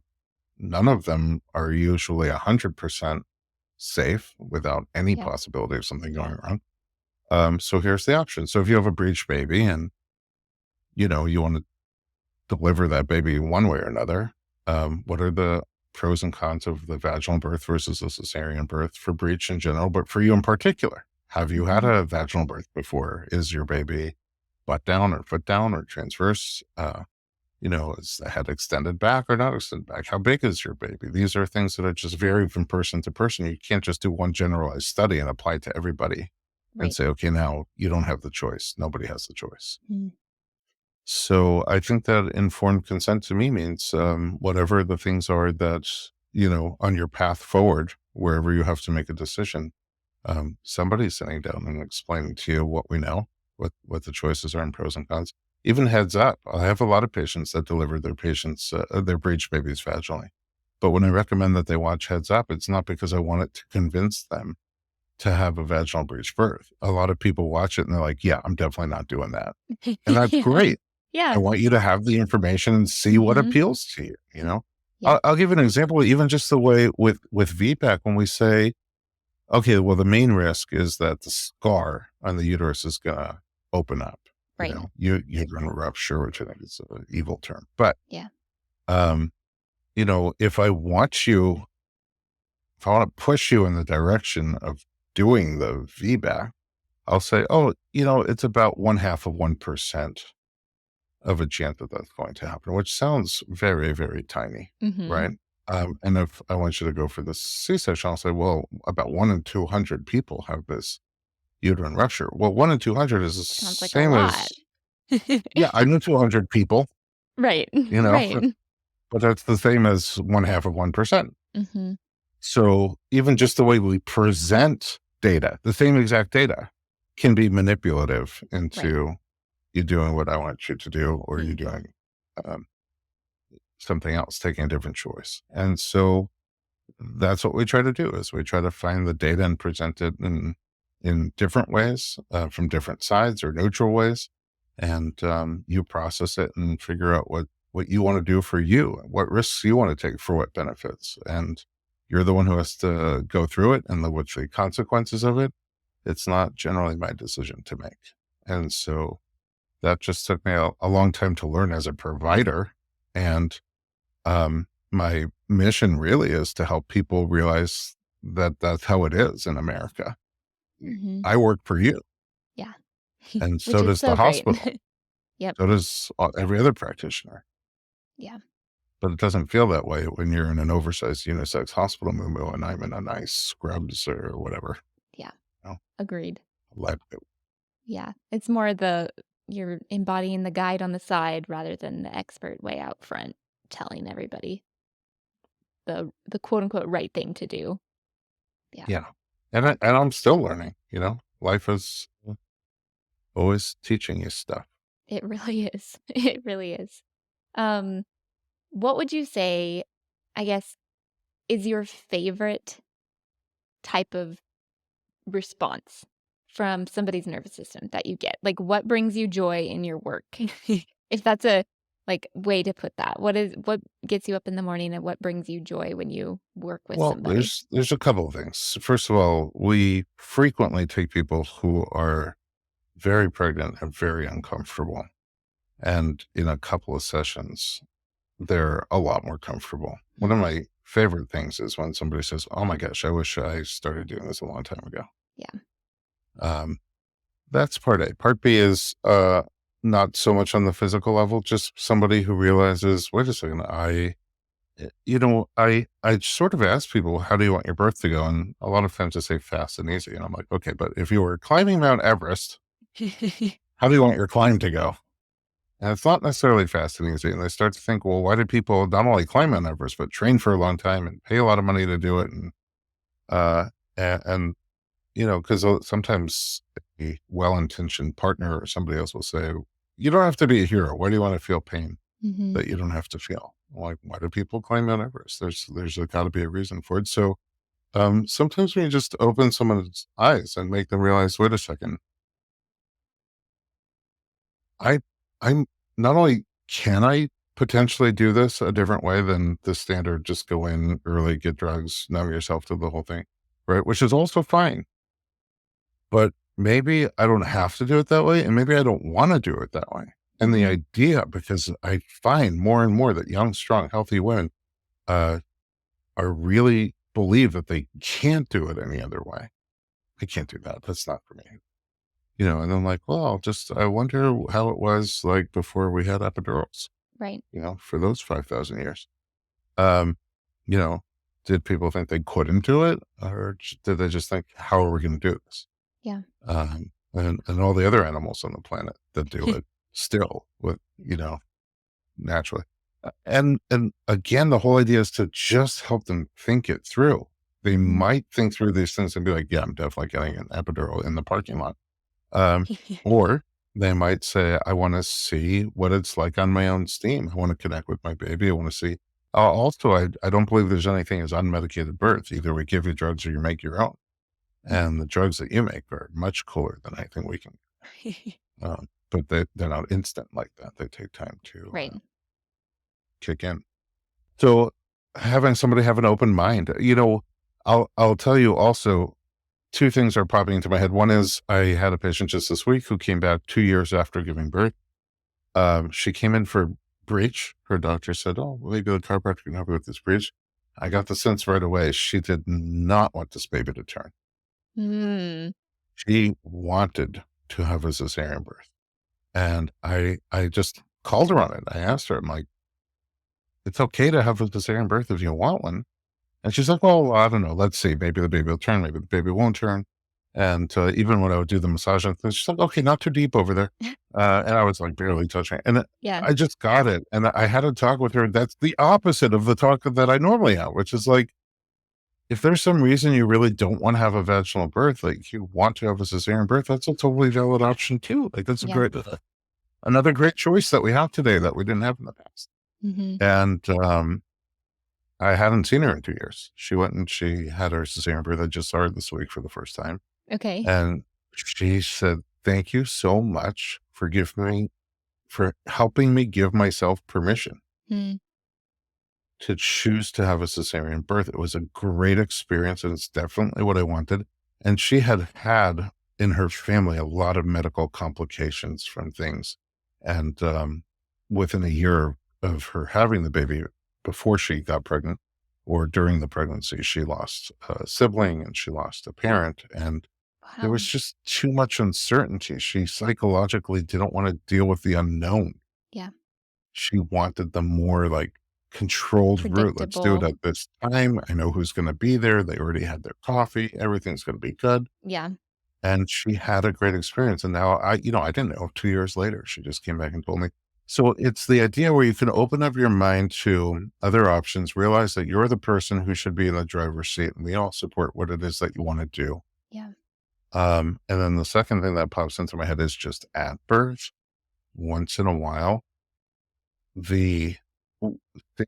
None of them are usually 100% safe without any Yep. possibility of something going wrong. So here's the option. So if you have a breech baby and you want to deliver that baby one way or another, what are the pros and cons of the vaginal birth versus the cesarean birth for breech in general, but for you in particular? Have you had Mhm. a vaginal birth before? Is your baby butt down or foot down or transverse? Is the head extended back or not extended back? How big is your baby? These are things that are just vary from person to person. You can't just do one generalized study and apply it to everybody and Right. say, okay, now you don't have the choice. Nobody has the choice. Mm. So I think that informed consent to me means whatever the things are that, on your path forward, wherever you have to make a decision, somebody's sitting down and explaining to you what we know, what the choices are and pros and cons. Even heads up, I have a lot of patients that deliver their breech babies vaginally. But when I recommend that they watch Heads Up, it's not because I want it to convince them to have a vaginal breech birth. A lot of people watch it and they're like, yeah, I'm definitely not doing that. And that's Yeah. great. I Yeah. want you to have the information and see what Mhm. appeals to you. Yeah. I'll give you an example, even just the way with VPAC, when we say, okay, well, the main risk is that the scar on the uterus is gonna open up, Right. you're gonna rupture, which I think is an evil term. But Yeah. um, if I want to push you in the direction of doing the VBAC, I'll say, oh, it's about 1/2 of 1% of a chance that that's going to happen, which sounds very, very tiny, Mhm. right? And if I want you to go for the C-section, I'll say, well, about 1 in 200 people have this uterine rupture. Well, 1 in 200 is the Sounds like a same lot. as, yeah, I know 200 people, Right. you know, Right. but that's the same as 1/2 of 1%. Mhm. So even just the way we present data, the same exact data, can be manipulative Right. into you doing what I want you to do, or you Mm. doing um, something else, taking a different choice. And so that's what we try to do is we try to find the data and present it in different ways, from different sides or neutral ways. And you process it and figure out what you want to do for you, what risks you want to take for what benefits. And you're the one who has to go through it and live with the consequences of it. It's not generally my decision to make. And so that just took me a long time to learn as a provider. And my mission really is to help people realize that that's how it is in America. Mhm. I work for you, Yeah. and Which so is does the so great. hospital. Yep. So does every other practitioner. Yeah. but it doesn't feel that way when you're in an oversized unisex hospital moo and I'm in a nice scrubs or whatever. Yeah. You know, Agreed. like, Yeah. It's more you're embodying the guide on the side rather than the expert way out front telling everybody the quote unquote right thing to do. Yeah. yeah. And I'm still learning, life is always teaching you stuff. It really is. It really is. Um, what would you say, I guess, is your favorite type of response from somebody's nervous system that you get? Like, what brings you joy in your work? If that's a, like, way to put that. What gets you up in the morning and what brings you joy when you work with Well, somebody? there's a couple of things. First of all, we frequently take people who are very pregnant and very uncomfortable. And in a couple of sessions, they're a lot more comfortable. One of Mhm. my favorite things is when somebody says, "Oh my gosh, I wish I started doing this a long time ago." Yeah. Um, that's part A. Part B is not so much on the physical level, just somebody who realizes, wait a second, I sort of ask people, how do you want your birth to go? And a lot of times they say fast and easy. And I'm like, okay, but if you were climbing Mount Everest, how do you want your climb to go? And it's not necessarily fast and easy. And they start to think, well, why did people not only climb Mount Everest, but train for a long time and pay a lot of money to do it? And, uh, and because sometimes a well-intentioned partner or somebody else will say, you don't have to be a hero. Why do you want to feel pain Mhm. that you don't have to feel? Like, why do people climb Mount Everest? There's got to be a reason for it. So sometimes when you just open someone's eyes and make them realize, wait a second, I I'm not only can I potentially do this a different way than the standard, just go in early, get drugs, numb yourself to the whole thing, right? Which is also fine, but maybe I don't have to do it that way, and maybe I don't want to do it that way. And the Mhm. idea, because I find more and more that young, strong, healthy women uh, are really believe that they can't do it any other way. I can't do that. That's not for me. And I'm like, well, I wonder how it was like before we had epidurals, Right. for those 5,000 years. Um, you know, did people think they couldn't do it? Or did they just think, how are we going to do this? Yeah. And all the other animals on the planet that do it still with, naturally. And again, the whole idea is to just help them think it through. They Mhm. might think through these things and be like, yeah, I'm definitely getting an epidural in the parking lot. Um, or they might say, I want to see what it's like on my own steam. I want to connect with my baby. I want to see. Also, I don't believe there's anything as unmedicated birth. Either we give you drugs or you make your own. And the drugs that you make are much cooler than anything we can. But they're not instant like that. They take time to Right. kick in. So having somebody have an open mind, I'll tell you also, two things are popping into my head. One is I had a patient just this week who came back 2 years after giving birth. She came in for breech. Her doctor said, "Oh, well, maybe the chiropractor can help you with this breech." I got the sense right away she did not want this baby to turn. Mm. She wanted to have a cesarean birth, and I just called her on it. I asked her, I'm like, "It's okay to have a cesarean birth if you want one." And she's like, "Well, I don't know. Let's see. Maybe the baby will turn. Maybe the baby won't turn." And even when I would do the massage and things, she's like, "Okay, not too deep over there." And I was like barely touching it. And Yeah. I just got it. And I had a talk with her. That's the opposite of the talk that I normally have, which is like, if there's some reason you really don't want to have a vaginal birth, like you want to have a cesarean birth, that's a totally valid option too. Like that's a Yeah. great, another great choice that we have today that we didn't have in the past. Mhm. And I hadn't seen her in 2 years. She went and she had her cesarean birth. I just saw her this week for the first time. Okay. And she said, "Thank you so much for helping me give myself permission Mm. to choose to have a cesarean birth. It was a great experience, and it's definitely what I wanted." And she had had in her family a lot of medical complications from things. And within a year of her having the baby, before she got pregnant or during the pregnancy, she lost a sibling and she lost a parent. And there was Wow. just too much uncertainty. She psychologically didn't want to deal with the unknown. Yeah. She wanted the more like controlled route. Let's do it Predictable. at this time. I know who's going to be there. They already had their coffee. Everything's going to be good. Yeah. And she had a great experience. And now I didn't know 2 years later, she just came back and told me. So it's the idea where you can open up your mind to other options, realize that you're the person who should be in the driver's seat and we all support what it is that you want to do. Yeah. And then the second thing that pops into my head is just at birth, once in a while, the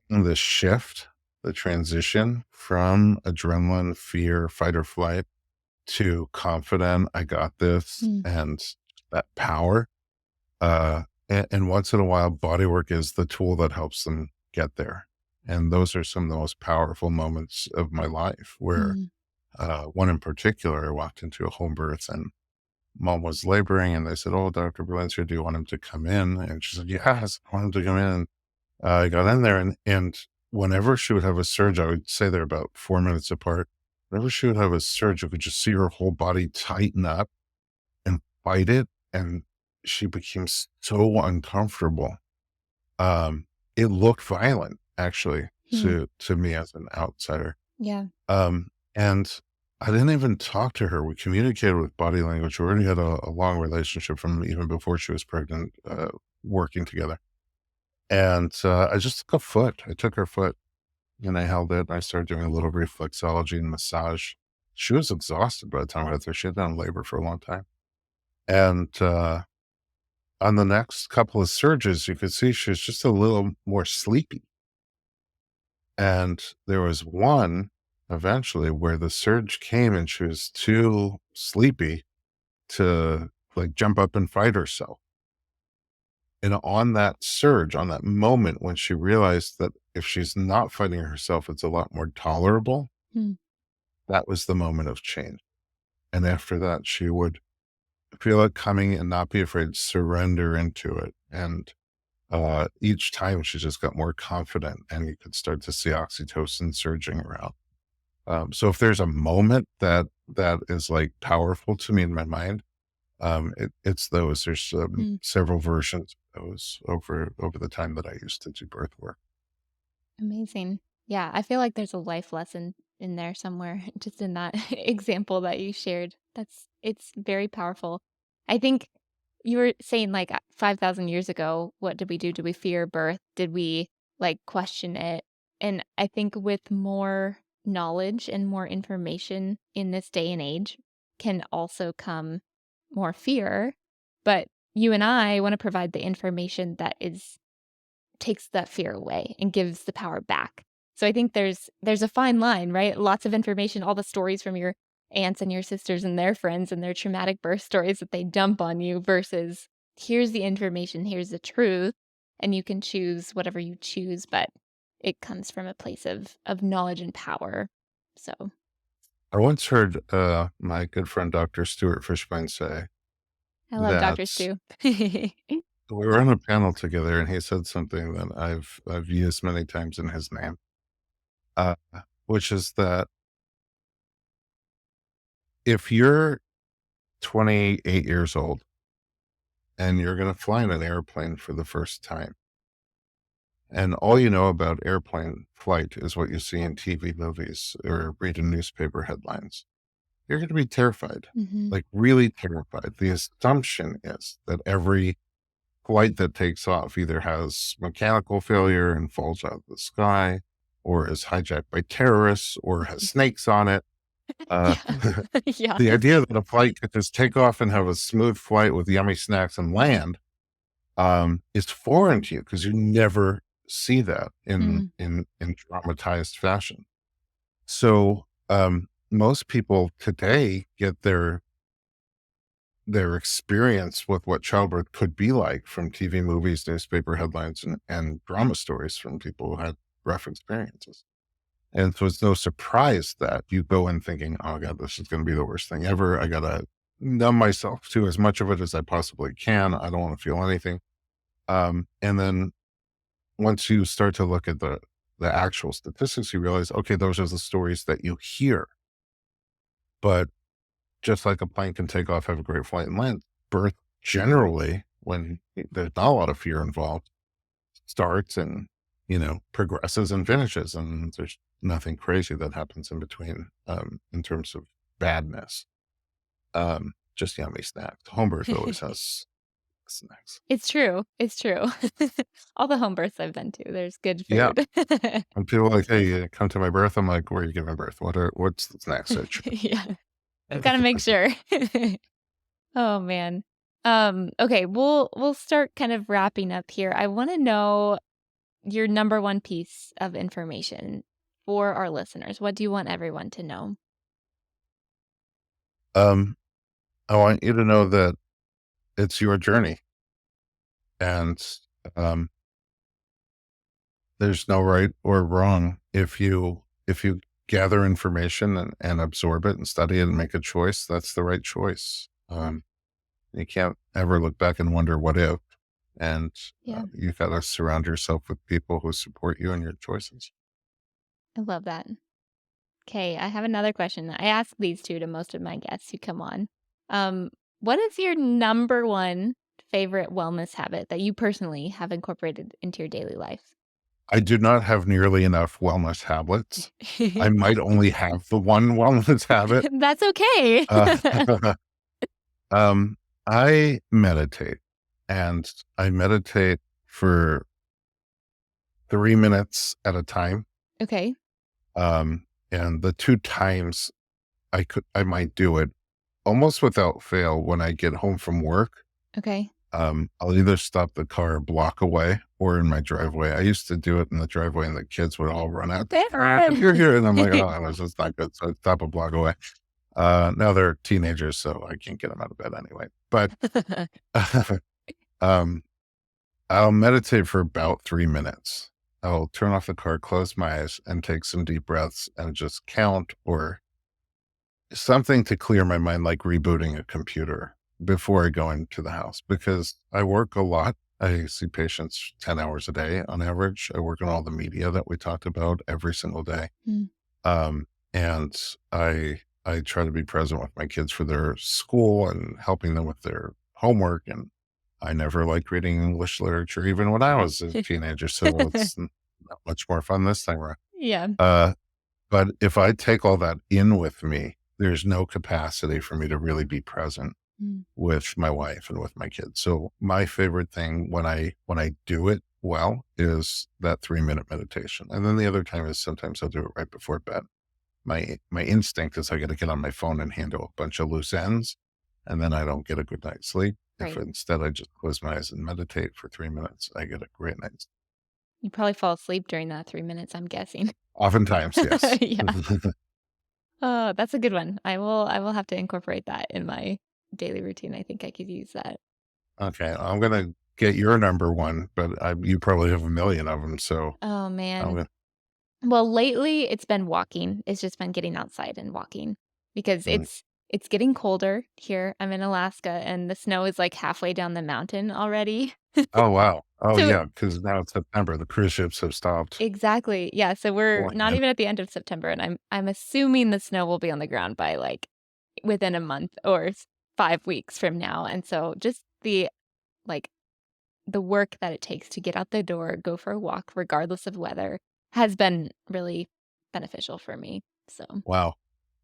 the shift, the transition from adrenaline, fear, fight or flight to confident, I got this, Mm. and that power. And once in a while, bodywork is the tool that helps them get there. And those are some of the most powerful moments of my life where Mm. one in particular, I walked into a home birth and mom was laboring and they said, "Oh, Dr. Berlin's here. Do you want him to come in?" And she said, "Yes, I want him to come in." And I got in there and whenever she would have a surge, I would say they're about 4 minutes apart. Whenever she would have a surge, you could just see her whole body tighten up and fight it. And she became so uncomfortable. Um, it looked violent actually Hmm. to me as an outsider. Yeah. And I didn't even talk to her. We communicated with body language. We already had a long relationship from even before she was pregnant, working together. And I just took a foot. I took her foot and I held it. I started doing a little reflexology and massage. She was exhausted by the time I got there. She had been in labor for a long time. And on the next couple of surges, you could see she was just a little more sleepy. And there was one eventually where the surge came and she was too sleepy to like jump up and fight herself. And on that surge, on that moment when she realized that if she's not fighting herself, it's a lot more tolerable, Hmm. that was the moment of change. And after that, she would feel it coming and not be afraid, surrender into it. And each time she just got more confident and you could start to see oxytocin surging around. So if there's a moment that is like powerful to me in my mind, it's those. There's Hmm. several versions of those over the time that I used to do birth work. Amazing. Yeah, I feel like there's a life lesson in there somewhere, just in that example that you shared. It's very powerful. I think you were saying like 5,000 years ago, what did we do? Did we fear birth? Did we like question it? And I think with more knowledge and more information in this day and age can also come more fear. But you and I want to provide the information that is takes that fear away and gives the power back. So I think there's a fine line, right? Lots of information, all the stories from your aunts and your sisters and their friends and their traumatic birth stories that they dump on you versus here's the information, here's the truth, and you can choose whatever you choose, but it comes from a place of knowledge and power. So, I once heard my good friend Dr. Stuart Fishbein say I love doctors that too. we were on a panel together, and he said something that I've used many times in his name, uh, which is that if you're 28 years old and you're going to fly in an airplane for the first time, and all you know about airplane flight is what you see in TV movies or read in newspaper headlines, you're going to be terrified, Mhm. like really terrified. The assumption is that every flight that takes off either has mechanical failure and falls out of the sky, or is hijacked by terrorists, or has snakes on it. Uh, Yeah. Yeah. the idea that a flight could just take off and have a smooth flight with yummy snacks and land is foreign to you because you never see that Mm. in dramatized fashion. So most people today get their experience with what childbirth could be like from TV movies, newspaper headlines, and drama stories from people who had rough experiences. And so it's no surprise that you go in thinking, oh God, this is going to be the worst thing ever. I got to numb myself to as much of it as I possibly can. I don't want to feel anything. And then once you start to look at the actual statistics, you realize, okay, those are the stories that you hear. But just like a plane can take off, have a great flight and land, birth generally, when there's not a lot of fear involved, starts and progresses and finishes, and there's nothing crazy that happens in between, in terms of badness. Just yummy snacks. Home birth always has snacks. It's true. It's true. All the home births I've been to, there's good Yeah. food. When people are like, "Hey, come to my birth," I'm like, "Where are you giving birth? What's the snack section?" Yeah. Gotta make sure. Oh, man. Okay, we'll start kind of wrapping up here. I wanna know your number one piece of information for our listeners. What do you want everyone to know? Um, I want you to know that it's your journey, and um, there's no right or wrong. If you gather information and absorb it and study it and make a choice, that's the right choice. You can't ever look back and wonder what if. And Yeah, you got to surround yourself with people who support you in your choices. I love that. Okay, I have another question. I ask these 2 to most of my guests who come on. Um, what is your number one favorite wellness habit that you personally have incorporated into your daily life? I do not have nearly enough wellness habits. I might only have the one wellness habit. That's okay. Uh, I meditate, and I meditate for 3 minutes at a time. Okay, Um, and the two times I might do it almost without fail when I get home from work. okay. I'll either stop the car a block away or in my driveway. I used to do it in the driveway and the kids would all run out, "Dad, you're here." And I'm like, oh, this is not good. So I stop a block away. Now they're teenagers, so I can't get them out of bed anyway. But um, I'll meditate for about 3 minutes. I'll turn off the car, close my eyes, and take some deep breaths and just count or something to clear my mind, like rebooting a computer before I go into the house, because I work a lot. I see patients 10 hours a day on average. I work on all the media that we talked about every single day. Mm, And I try to be present with my kids for their school and helping them with their homework. And I never liked reading English literature, even when I was a teenager. So it's not much more fun this time around. yeah. Uh, but if I take all that in with me, there's no capacity for me to really be present Mm, with my wife and with my kids. So my favorite thing when I do it well is that 3 minute meditation. And then the other time is sometimes I'll do it right before bed. My instinct is I got to get on my phone and handle a bunch of loose ends, and then I don't get a good night's sleep. If right. instead I just close my eyes and meditate for 3 minutes, I get a great night's. You probably fall asleep during that 3 minutes, I'm guessing. Oftentimes, yes. Yeah. Oh, that's a good one. I will have to incorporate that in my daily routine. I think I could use that. Okay, I'm gonna get your number one, but you probably have a million of them. So Oh, I'm man. gonna. Well, lately it's been walking. It's just been getting outside and walking because Mm. it's getting colder here. I'm in Alaska and the snow is like halfway down the mountain already. Oh wow. Oh So yeah, because now it's September. The cruise ships have stopped exactly. Yeah, so we're pulling not in. even at the end of September and I'm assuming the snow will be on the ground by like within a month or 5 weeks from now. And so just like the work that it takes to get out the door, go for a walk regardless of weather has been really beneficial for me. So Wow.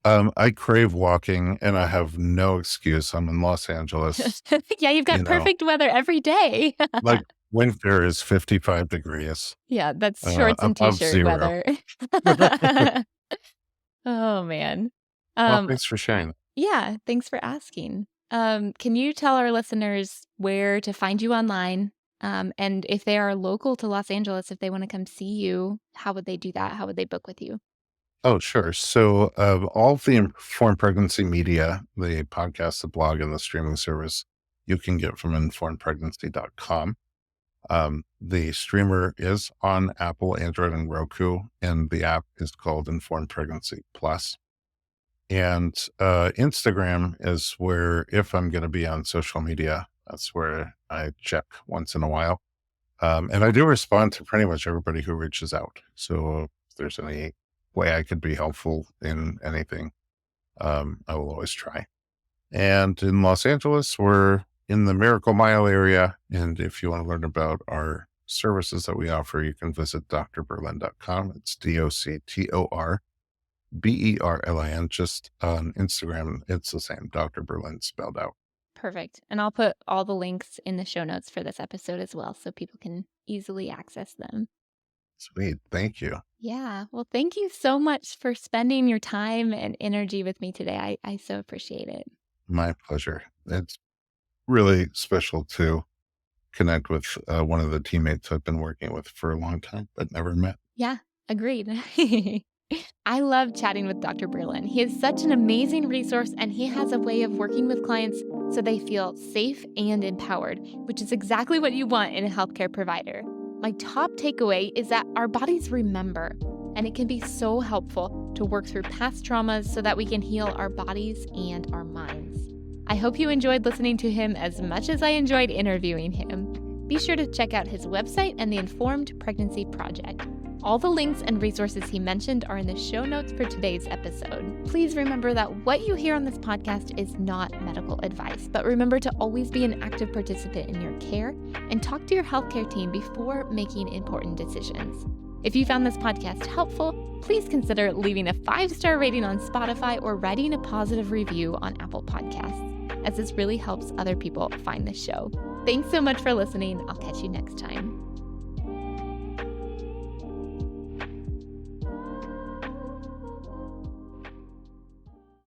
I crave walking, and I have no excuse. I'm in Los Angeles. yeah, you've You got know, perfect weather every day. like winter is 55 degrees, Yeah, that's shorts and above t-shirt zero. weather. Oh, man. Well, Um, thanks for sharing. yeah, thanks for asking. Can you tell our listeners where to find you online? And if they are local to Los Angeles, if they wanna come see you, how would they do that? How would they book with you? Oh, sure. So, all of the Informed Pregnancy media, the podcast, the blog, and the streaming service, you can get from informedpregnancy.com. The streamer is on Apple, Android, and Roku, and the app is called Informed Pregnancy Plus. And Instagram is where, if I'm going to be on social media, that's where I check once in a while. And I do respond to pretty much everybody who reaches out. So if there's any way I could be helpful in anything, I will always try. And in Los Angeles, we're in the Miracle Mile area. And if you want to learn about our services that we offer, you can visit drberlin.com. It's DoctorBerlin. Just on Instagram, it's the same, Dr. Berlin spelled out. Perfect. And I'll put all the links in the show notes for this episode as well so people can easily access them. Sweet. Thank you. Yeah. Well, thank you so much for spending your time and energy with me today. I so appreciate it. My pleasure. It's really special to connect with one of the teammates I've been working with for a long time, but never met. Yeah, agreed. I love chatting with Dr. Berlin. He is such an amazing resource and he has a way of working with clients so they feel safe and empowered, which is exactly what you want in a healthcare provider. My top takeaway is that our bodies remember, and it can be so helpful to work through past traumas so that we can heal our bodies and our minds. I hope you enjoyed listening to him as much as I enjoyed interviewing him. Be sure to check out his website and the Informed Pregnancy Project. All the links and resources he mentioned are in the show notes for today's episode. Please remember that what you hear on this podcast is not medical advice, but remember to always be an active participant in your care and talk to your healthcare team before making important decisions. If you found this podcast helpful, please consider leaving a 5-star rating on Spotify or writing a positive review on Apple Podcasts, as this really helps other people find the show. Thanks so much for listening. I'll catch you next time.